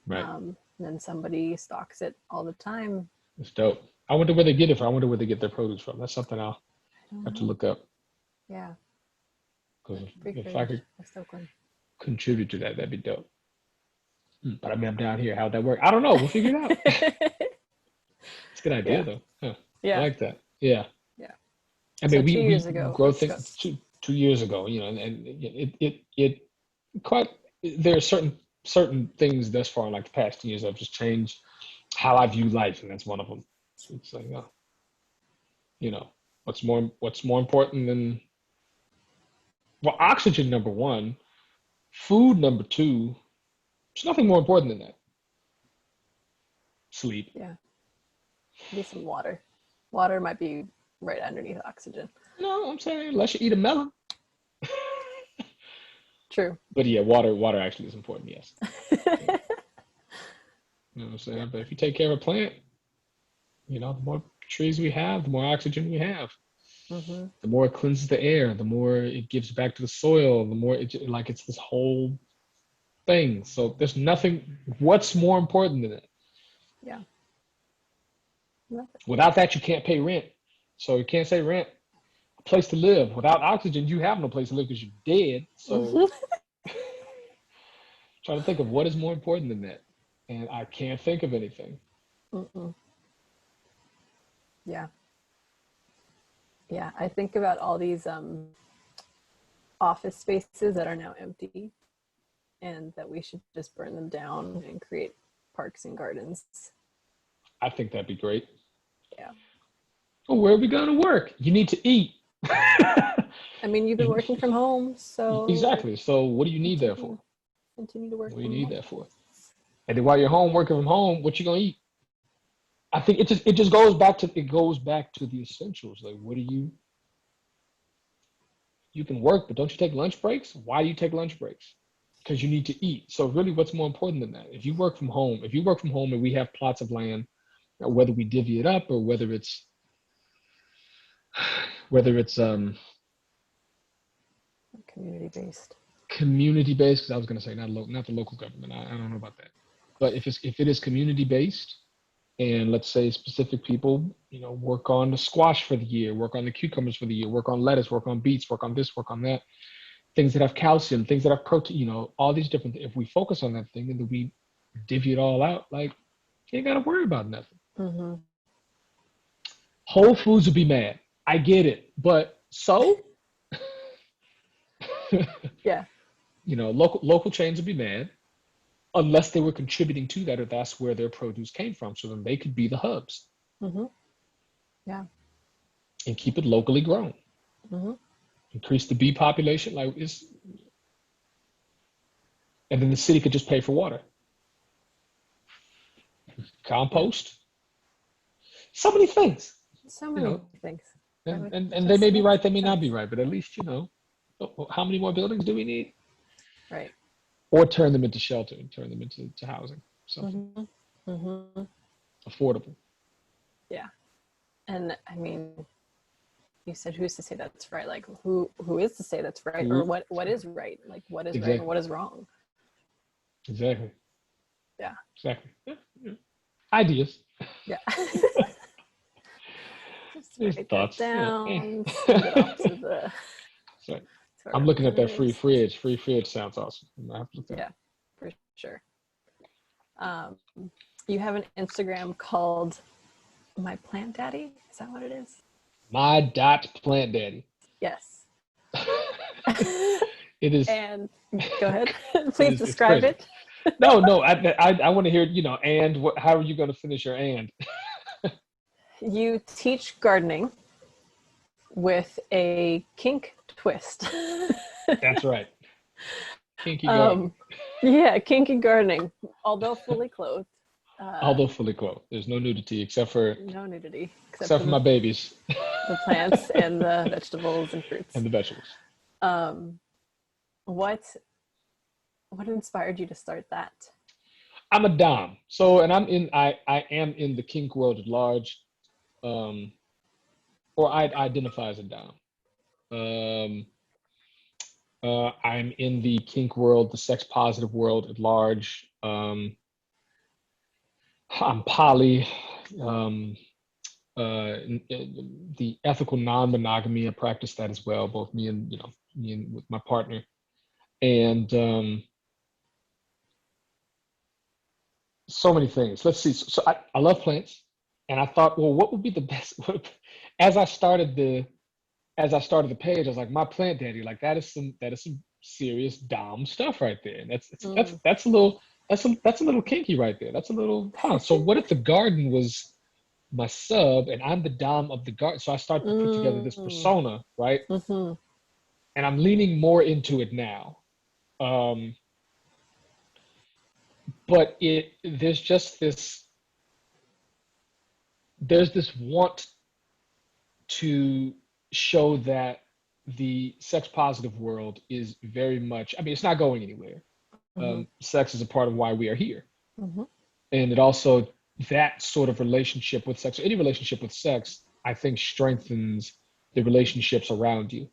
Right. And then somebody stocks it all the time. It's dope. I wonder where they get it from. I wonder where they get their produce from. That's something I'll have to look up. Yeah. Because if I could contribute to that, that'd be dope. But I mean, I'm down here. How'd that work? I don't know. We'll figure it out. It's a good idea, though. Huh. Yeah. I like that. Yeah. Yeah. I mean, so 2 years ago. Grow things 2 years ago, and it quite. There are certain things thus far, like the past 2 years, I've just changed how I view life, and that's one of them. So it's like, what's more important than, well, oxygen, number one, food, number two. There's nothing more important than that. Sleep. Yeah. Maybe some water. Water might be right underneath oxygen. No, I'm saying unless you eat a melon. True. But yeah, water actually is important, yes. Yeah. You know what I'm saying? Yeah. But if you take care of a plant, the more trees we have, the more oxygen we have. Mm-hmm. The more it cleanses the air, the more it gives back to the soil, the more it's this whole thing. So there's nothing, what's more important than that? Yeah. Nothing. Without that, you can't pay rent. So you can't say rent, a place to live. Without oxygen, you have no place to live because you're dead. So trying to think of what is more important than that. And I can't think of anything. Mm-mm. Yeah. Yeah, I think about all these office spaces that are now empty and that we should just burn them down and create parks and gardens. I think that'd be great. Yeah. Well, where are we going to work? You need to eat. I mean, you've been working from home, so... Exactly. So what do you need that for? Continue to work. What do you need that for? And then while you're home working from home, what you going to eat? I think it just goes back to the essentials. Like, what do you you can work, but don't you take lunch breaks? Why do you take lunch breaks? Because you need to eat. So really, what's more important than that? If you work from home and we have plots of land, whether we divvy it up or whether it's Community-based. Community-based, because I was going to say not the local government. I don't know about that. But if it is community-based, and let's say specific people, work on the squash for the year, work on the cucumbers for the year, work on lettuce, work on beets, work on this, work on that, things that have calcium, things that have protein, all these different things. If we focus on that thing and then we divvy it all out, like, you ain't got to worry about nothing. Mm-hmm. Whole Foods would be mad. I get it. But so? Yeah. Local chains would be mad unless they were contributing to that, or that's where their produce came from. So then they could be the hubs. Mm-hmm. Yeah. And keep it locally grown. Mm-hmm. Increase the bee population, and then the city could just pay for water. Compost. So many things. So many things. And they may be right, they may not be right, but at least, how many more buildings do we need? Right. Or turn them into shelter and turn them into housing. Something affordable. Yeah. And I mean, you said who's to say that's right? Like who is to say that's right? Or what is right? Like what is right and what is wrong? Exactly. Yeah. Exactly. Yeah. Ideas. Yeah. Just Just write thoughts. that down. Yeah. Send it off to the Sorry. I'm looking at that free fridge. Free fridge sounds awesome. Yeah, for sure. You have an Instagram called My Plant Daddy. Is that what it is? My.plant daddy. Yes. It is. And go ahead. Please describe it. No. I want to hear. And what? How are you going to finish your and? You teach gardening with a kink twist. That's right. Kinky gardening. Yeah, kinky gardening, although fully clothed. There's no nudity except for except for my babies. The plants and the vegetables and fruits. And the vegetables. What inspired you to start that? I'm a dom. So, and I am in the kink world at large. Or I identify as a dom. I'm in the kink world, the sex positive world at large. I'm poly. The ethical non-monogamy, I practice that as well, both me and with my partner. And so many things. Let's see. So I love plants, and I thought, well, what would be the best? As I started the page, I was like, my plant daddy, like that is some serious dom stuff right there. And that's a little kinky right there. That's a little So what if the garden was my sub and I'm the dom of the garden? So I started to put together this persona, right? Mm-hmm. And I'm leaning more into it now. But there's this want to show that the sex positive world is very much, it's not going anywhere. Sex is a part of why we are here. Mm-hmm. And it also, that sort of relationship with sex, or any relationship with sex, I think strengthens the relationships around you.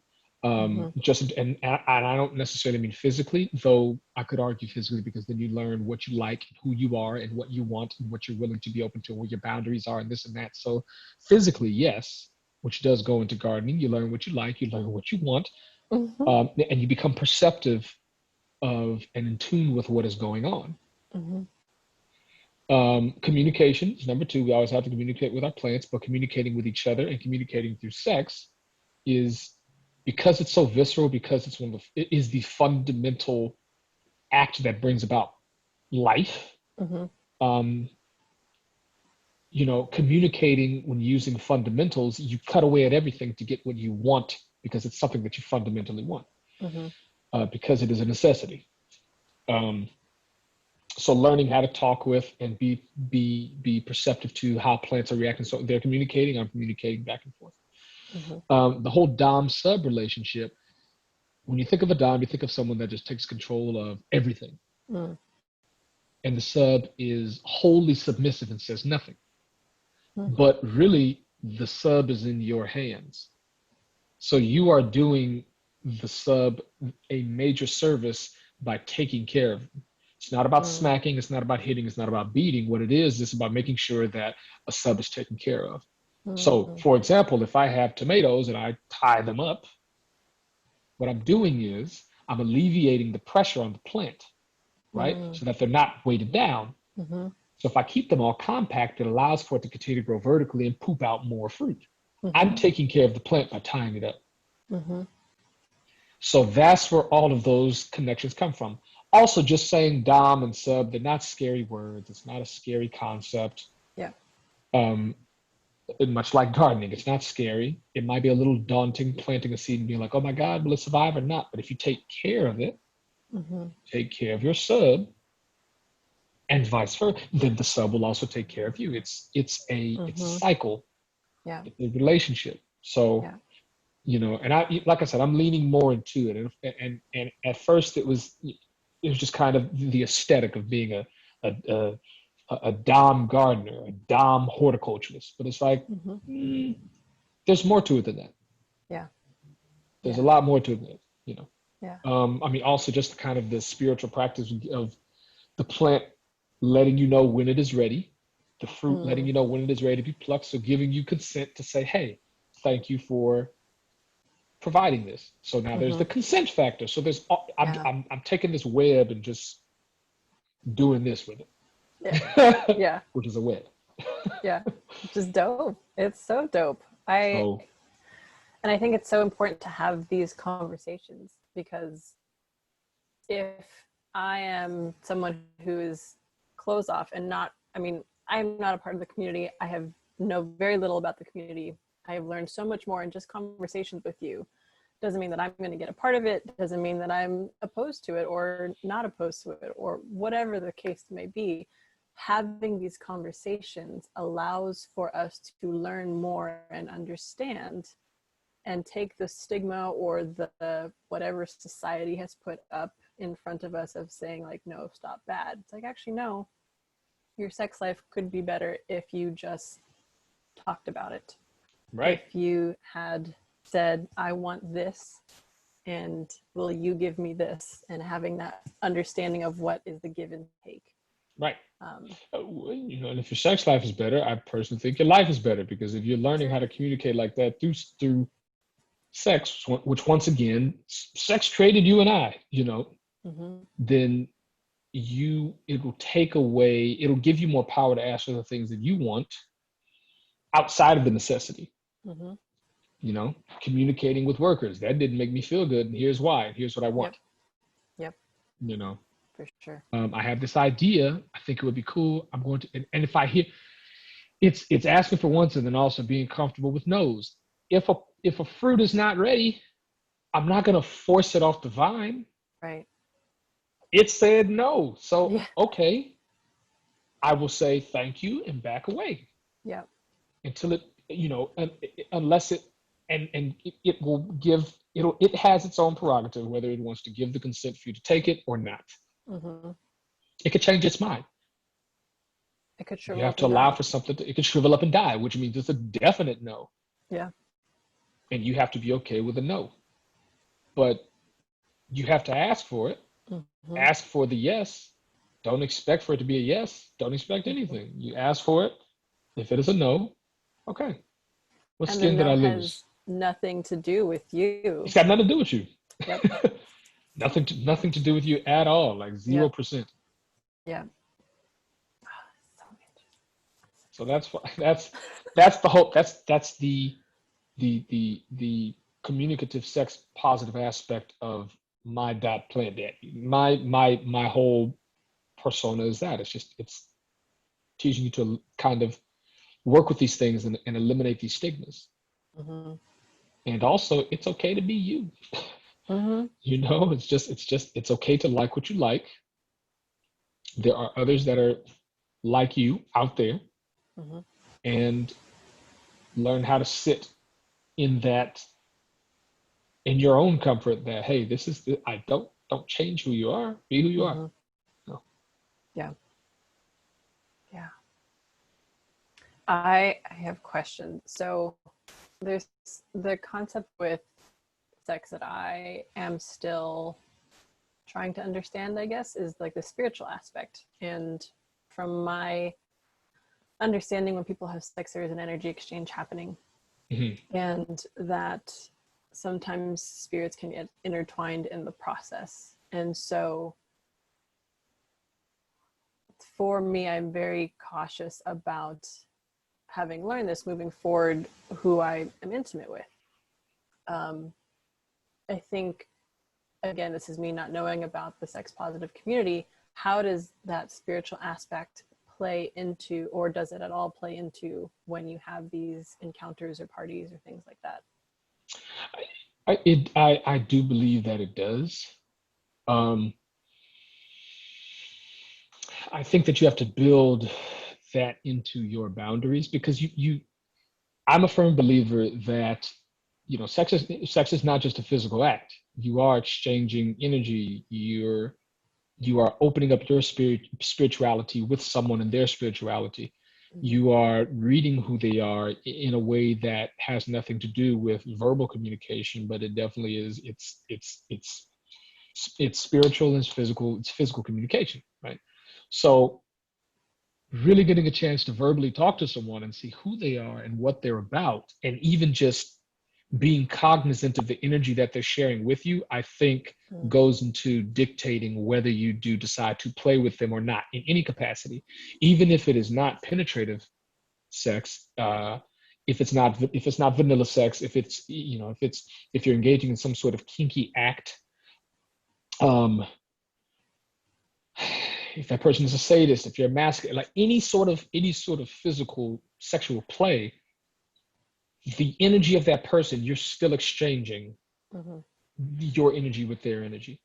Just and I don't necessarily mean physically, though I could argue physically, because then you learn what you like, who you are, and what you want, and what you're willing to be open to, where your boundaries are, and this and that. So physically, yes, which does go into gardening. You learn what you like, you learn what you want, and you become perceptive of and in tune with what is going on. Communication is number 2. We always have to communicate with our plants, but communicating with each other and communicating through sex is, because it's so visceral, because it is the fundamental act that brings about life. Communicating, when using fundamentals, you cut away at everything to get what you want, because it's something that you fundamentally want, because it is a necessity. So learning how to talk with and be perceptive to how plants are reacting. So they're communicating, I'm communicating back and forth. The whole dom sub relationship when you think of a dom, you think of someone that just takes control of everything. Mm. And the sub is wholly submissive and says nothing. Mm-hmm. But really, the sub is in your hands. So you are doing the sub a major service by taking care of them. It's not about smacking, it's not about hitting, it's not about beating. What it is about making sure that a sub is taken care of. So, for example, if I have tomatoes and I tie them up, what I'm doing is I'm alleviating the pressure on the plant, right? So that they're not weighted down. Mm-hmm. So if I keep them all compact, it allows for it to continue to grow vertically and poop out more fruit. Mm-hmm. I'm taking care of the plant by tying it up. Mm-hmm. So that's where all of those connections come from. Also, just saying dom and sub, they're not scary words. It's not a scary concept. Yeah. Much like gardening, it's not scary. It might be a little daunting planting a seed and being like, oh my God, will it survive or not? But if you take care of it, take care of your sub, and vice versa, then the sub will also take care of you. It's a cycle. Yeah. It's a relationship. So, and I, like I said, I'm leaning more into it. And at first it was just kind of the aesthetic of being a dom gardener, a dom horticulturist. But it's like, there's more to it than that. Yeah. There's a lot more to it, Yeah. I mean, also just kind of the spiritual practice of the plant letting you know when it is ready, the fruit letting you know when it is ready to be plucked. So giving you consent to say, hey, thank you for providing this. So now there's the consent factor. So there's, I'm taking this web and just doing this with it. Yeah. Yeah. Which is a web. Yeah. Which is dope. It's so dope. And I think it's so important to have these conversations, because if I am someone who is closed off and I'm not a part of the community. I know very little about the community. I have learned so much more in just conversations with you. Doesn't mean that I'm going to get a part of it. Doesn't mean that I'm opposed to it or not opposed to it or whatever the case may be. Having these conversations allows for us to learn more and understand and take the stigma or the whatever society has put up in front of us of saying like, no, stop bad. It's like, actually, no, your sex life could be better if you just talked about it. Right. If you had said, I want this, and will you give me this? And having that understanding of what is the give and take. Right. And if your sex life is better, I personally think your life is better, because if you're learning how to communicate like that through sex, which once again, sex traded you and I, then it'll give you more power to ask for the things that you want outside of the necessity. Communicating with workers, that didn't make me feel good, and here's why, and here's what I want. Yep. For sure. I have this idea, I think it would be cool, I'm going to, and if I hear, it's asking for once and then also being comfortable with no's. If a fruit is not ready, I'm not going to force it off the vine. Right. It said no. So, okay, I will say thank you and back away. Yeah. Until it, unless it, and it will give, it has its own prerogative, whether it wants to give the consent for you to take it or not. It could change its mind. It could shrivel up. You have to allow for something it could shrivel up and die, which means it's a definite no. Yeah. And you have to be okay with a no. But you have to ask for it. Ask for the yes. Don't expect for it to be a yes. Don't expect anything. You ask for it. If it is a no, okay. What skin did I lose? Nothing to do with you. It's got nothing to do with you. Yep. nothing to do with you at all. Like 0%. Yeah. So that's the hope. That's the communicative sex positive aspect of my plant daddy. My whole persona is that. It's teaching you to kind of work with these things and eliminate these stigmas. And also, it's okay to be you. It's okay to like what you like. There are others that are like you out there, and learn how to sit in that in your own comfort that, hey, this is I don't change who you are, be who you are. No. Yeah. Yeah. I have questions. So there's the concept with sex that I am still trying to understand, I guess, is like the spiritual aspect. And from my understanding, when people have sex, there is an energy exchange happening. Mm-hmm. And that sometimes spirits can get intertwined in the process. And so for me, I'm very cautious about, having learned this, moving forward, who I am intimate with. I think, again, this is me not knowing about the sex positive community. How does that spiritual aspect play into, or does it at all play into, when you have these encounters or parties or things like that? I do believe that it does. I think that you have to build that into your boundaries, because I'm a firm believer that, sex is not just a physical act. You are exchanging energy. You are opening up your spirituality with someone and their spirituality. Mm-hmm. You are reading who they are in a way that has nothing to do with verbal communication, but it definitely is. It's spiritual and it's physical. It's physical communication, right? So really getting a chance to verbally talk to someone and see who they are and what they're about, and even just being cognizant of the energy that they're sharing with you, I think goes into dictating whether you do decide to play with them or not in any capacity, even if it is not penetrative sex. If it's not vanilla sex, if you're engaging in some sort of kinky act, if that person is a sadist, if you're a masculine, like any sort of physical sexual play, the energy of that person, you're still exchanging your energy with their energy.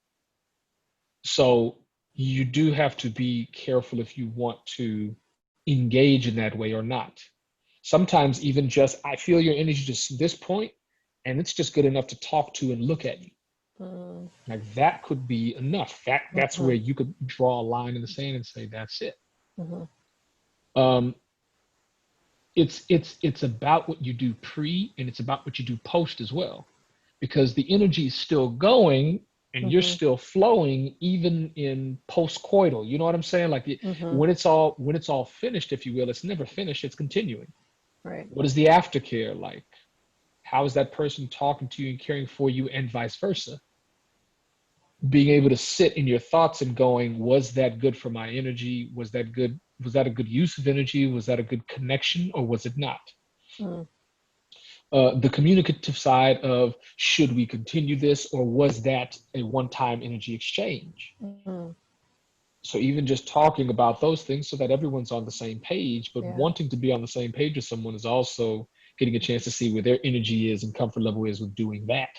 So you do have to be careful if you want to engage in that way or not. Sometimes even just, I feel your energy just this point, and it's just good enough to talk to and look at you. Like that could be enough. That's where you could draw a line in the sand and say, that's it. It's about what you do pre, and it's about what you do post as well, because the energy is still going and you're still flowing even in post-coital. You know what I'm saying? Like when it's all finished, if you will, it's never finished, it's continuing. Right. What is the aftercare like? How is that person talking to you and caring for you, and vice versa? Being able to sit in your thoughts and going, was that good for my energy? Was that a good use of energy? Was that a good connection, or was it not? The communicative side of, should we continue this, or was that a one-time energy exchange? So even just talking about those things so that everyone's on the same page, but wanting to be on the same page with someone is also getting a chance to see where their energy is and comfort level is with doing that.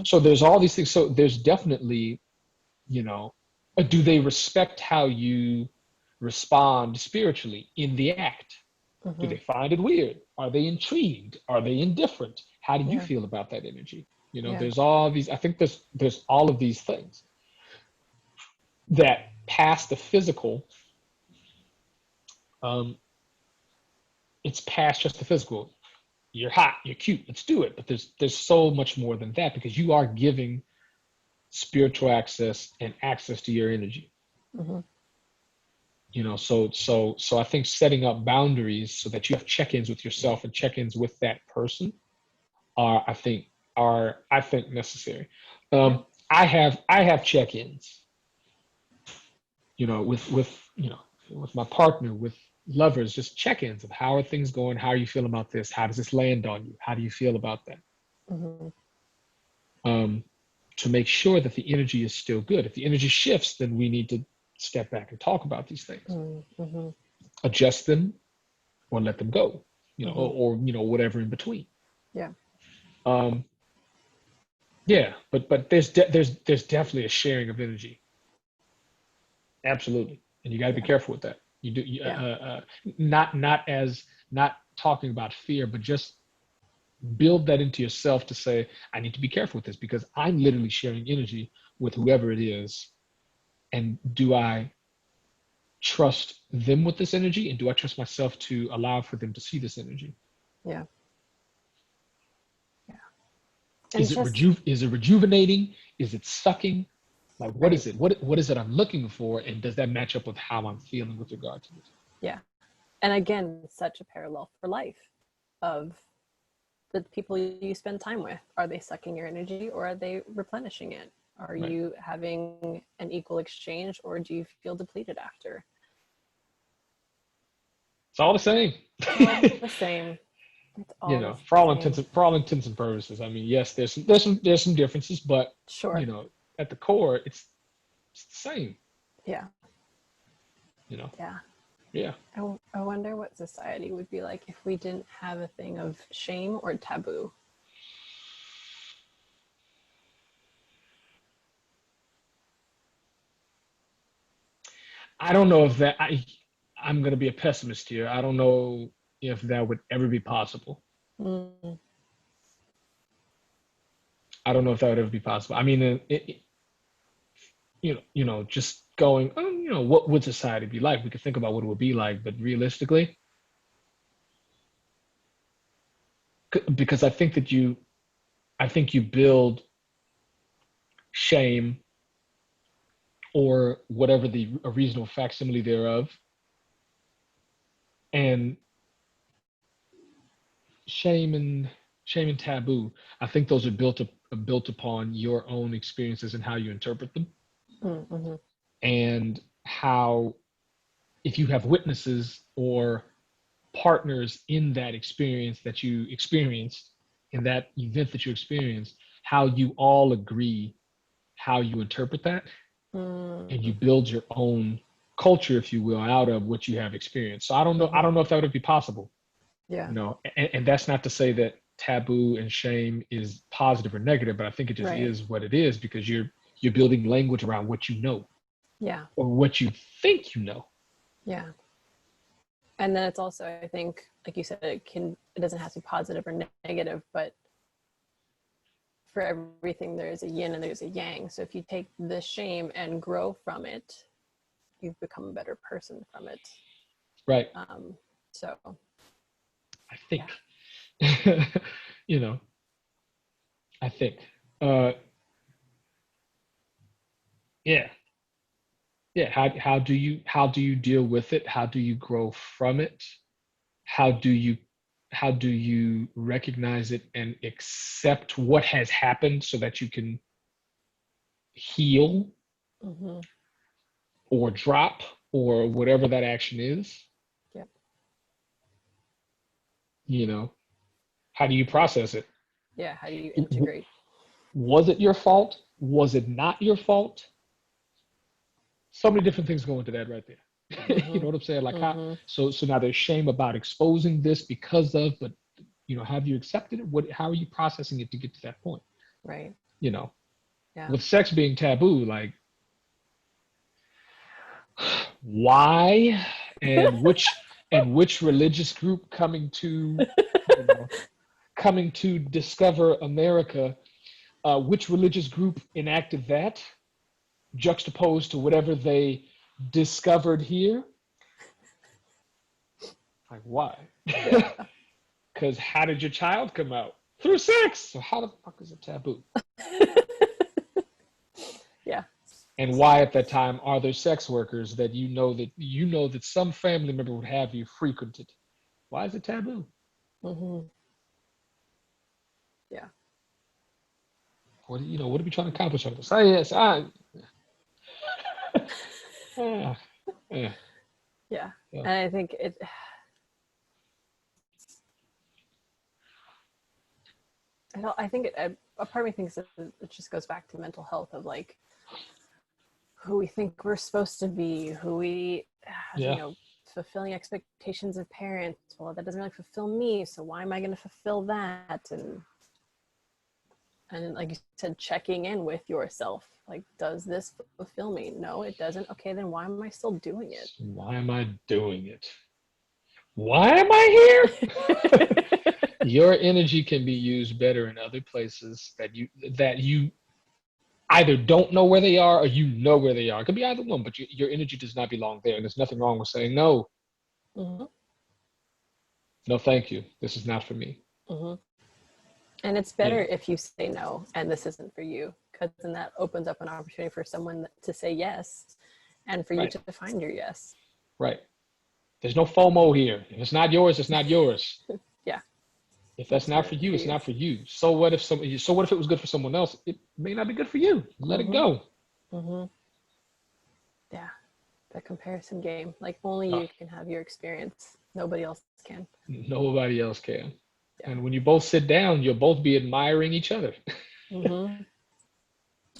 So there's all these things. So there's definitely, do they respect how you respond spiritually in the act? Do they find it weird? Are they intrigued? Are they indifferent? How do you feel about that energy? There's all these, I think there's all of these things that pass the physical. It's past just the physical. You're hot, you're cute, let's do it. But there's so much more than that, because you are giving spiritual access and access to your energy. So I think setting up boundaries so that you have check-ins with yourself and check-ins with that person are I think necessary. I have check-ins, with my partner, with lovers, just check-ins of, how are things going? How are you feeling about this? How does this land on you? How do you feel about that? To make sure that the energy is still good. If the energy shifts, then we need to step back and talk about these things, adjust them, or let them go, or whatever in between. But there's definitely a sharing of energy. Absolutely. And you got to be careful with that. You do not talking about fear, but just build that into yourself to say, I need to be careful with this because I'm literally sharing energy with whoever it is. And do I trust them with this energy? And do I trust myself to allow for them to see this energy? Yeah. Yeah. And Is it rejuvenating? Is it sucking? Like, what right. is it? What is it I'm looking for? And does that match up with how I'm feeling with regard to this? Yeah. And again, such a parallel for life of the people you spend time with. Are they sucking your energy or are they replenishing it? Are Right. you having an equal exchange or do you feel depleted after? It's all the same. It's all the same. It's all the For same. for all intents and purposes. I mean, yes, there's some differences, but Sure. At the core, it's the same. Yeah. Yeah. Yeah. I wonder what society would be like if we didn't have a thing of shame or taboo. I don't know if I'm going to be a pessimist here. I don't know if that would ever be possible. Mm. I don't know if that would ever be possible. I mean, just going, what would society be like? We could think about what it would be like, but realistically, because I think you build shame or whatever a reasonable facsimile thereof, and shame and taboo. I think those are built upon your own experiences and how you interpret them, Mm-hmm. and how if you have witnesses or partners in that experience that you experienced, in that event that you experienced, how you all agree how you interpret that, and Mm-hmm. you build your own culture, if you will, out of what you have experienced. So I don't know. Mm-hmm. I don't know if that would be possible. Yeah. And that's not to say that taboo and shame is positive or negative, but I think it just Right. is what it is because you're building language around what you know Yeah. or what you think you know. Yeah. And then it's also, I think, like you said, it doesn't have to be positive or negative, but for everything there's a yin and there's a yang. So if you take the shame and grow from it, you've become a better person from it. Right. So I think. yeah. I think. Uh, yeah. Yeah. How do you deal with it? How do you grow from it? How do you how do you recognize it and accept what has happened so that you can heal Mm-hmm. or drop or whatever that action is? Yep. You know, how do you process it? Yeah. How do you integrate? Was it your fault? Was it not your fault? So many different things go into that right there. You Mm-hmm. know what I'm saying? Like Mm-hmm. so now there's shame about exposing this because of, but have you accepted it? How are you processing it to get to that point? Right. You know, Yeah. with sex being taboo, like why and which religious group coming to discover America, which religious group enacted that juxtaposed to whatever they discovered here? Like why? Yeah. Because how did your child come out? Through sex. So how the fuck is it taboo? Yeah. And why at that time are there sex workers that that some family member would have you frequented? Why is it taboo? Mm-hmm. Yeah. What are we trying to accomplish with this? Oh, yes, yeah, yeah, Yeah. yeah, And I think I think a part of me thinks that it just goes back to mental health of like who we think we're supposed to be, who we, yeah. fulfilling expectations of parents. Well, that doesn't really fulfill me, so why am I going to fulfill that? And like you said, checking in with yourself, like, does this fulfill me? No, it doesn't. Okay, then why am I still doing it? Why am I doing it? Why am I here? Your energy can be used better in other places that you either don't know where they are or you know where they are. It could be either one, but your energy does not belong there. And there's nothing wrong with saying, no, Mm-hmm. no, thank you. This is not for me. Mm-hmm. And it's You better know, if you say no and this isn't for you, because then that opens up an opportunity for someone to say yes and for you right, to find your yes. right. There's no FOMO here. If it's not yours, it's not yours. Yeah, If that's what's not for meant you, for it's you. not for you. So what if it was good for someone else? It may not be good for you. Let it Mm-hmm. go. Mm-hmm. Yeah, the comparison game. Like only Oh, you can have your experience. Nobody else can. nobody else can. Yeah. And when you both sit down, you'll both be admiring each other. Mm-hmm.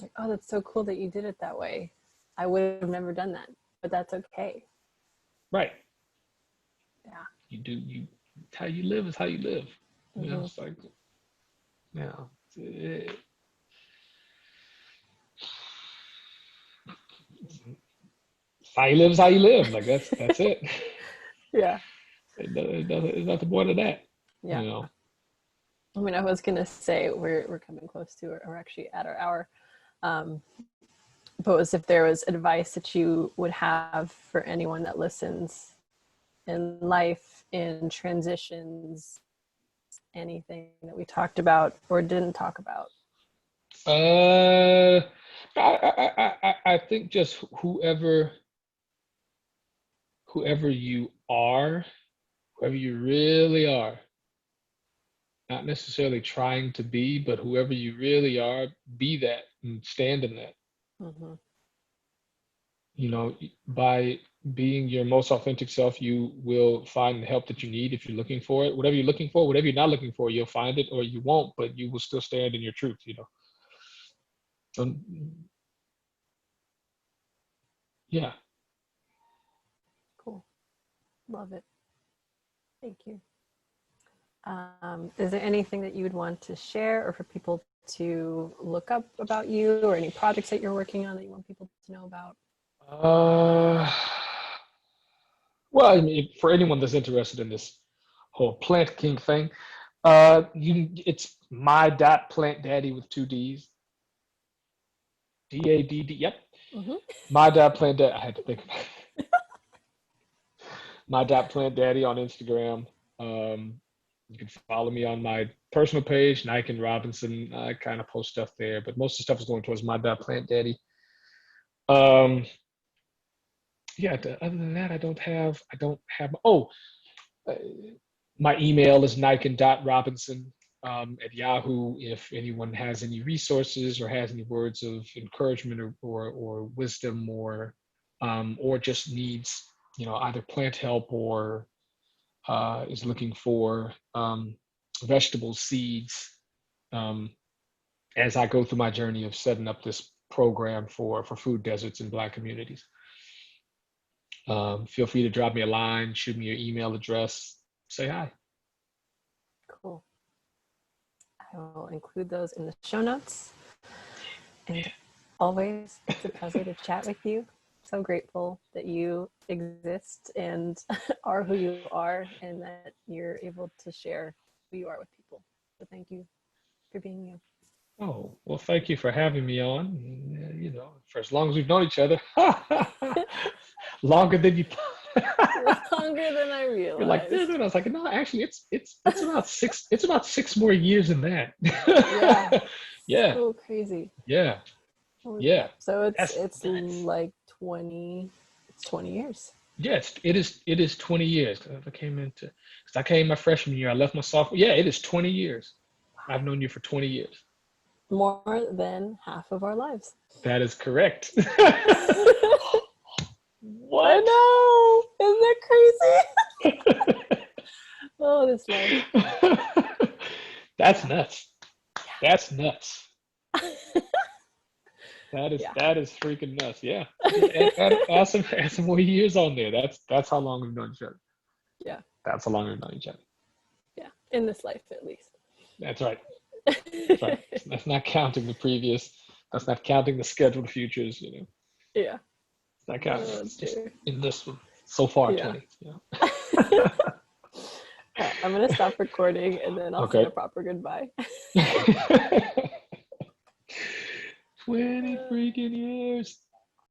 Like, oh, that's so cool that you did it that way. I would have never done that, but that's okay. Right. Yeah. You how you live is how you live. You know, Mm-hmm. it's like, yeah, it's, how you live is how you live. Like that's it. Yeah. It's nothing more than that. Yeah. You know. I mean, I was gonna say we're coming close to it. We're actually at our hour. Um, but was if there was advice that you would have for anyone that listens in life, in transitions, anything that we talked about or didn't talk about. Uh, I think just whoever you are, whoever you really are, not necessarily trying to be, but whoever you really are, be that and stand in that. Mm-hmm. You know, by being your most authentic self, you will find the help that you need if you're looking for it. Whatever you're looking for, whatever you're not looking for, you'll find it or you won't, but you will still stand in your truth, you know. So, yeah. Cool. Love it. Thank you. Is there anything that you would want to share or for people to look up about you or any projects that you're working on that you want people to know about? Uh, well, I mean, for anyone that's interested in this whole plant king thing, it's my dot plant daddy with two D's, DADD. Yep, Mm-hmm. my dot plant daddy. I had to think about it. My dot plant daddy on Instagram. Um, you can follow me on my personal page, Nican Robinson. I kind of post stuff there, but most of the stuff is going towards my dot plant daddy. Um, yeah. Other than that, I don't have. Oh, uh, my email is Nican.Robinson at Yahoo. If anyone has any resources or has any words of encouragement or wisdom or just needs, you know, either plant help or is looking for vegetable seeds um, as I go through my journey of setting up this program for food deserts in Black communities. Feel free to drop me a line, shoot me your email address, say hi. Cool. I will include those in the show notes. And always, it's a pleasure to chat with you. So grateful that you exist and are who you are and that you're able to share who you are with people. So thank you for being you. Oh, well, thank you for having me on. You know, for as long as we've known each other, longer than you thought. Longer than I You're like, dude, realized. I was like, no, actually, it's about six. It's about 6 more years than that. Yeah. Yeah, So crazy. yeah, Holy yeah. crap. So That's it's nuts. like 20, it's 20 years. Yes, it is 20 years. 'Cause I came my freshman year. I left my sophomore. Yeah, it is 20 years. I've known you for 20 years. More than half of our lives. That is correct. I What? know. Isn't that crazy? Oh, this life. That's Yeah. nuts. That's nuts. Yeah. That is freaking nuts. Yeah. Add some more years on there. That's how long we've known each other. Yeah. That's how long we've known each other. Yeah. In this life, at least. That's right. That's right. That's not counting the previous. That's not counting the scheduled futures. You know, Yeah. it's not counting. Oh, It's just dear. in this one so far Yeah. 20. You know. I'm gonna stop recording and then I'll say a Okay. proper goodbye. 20 freaking years.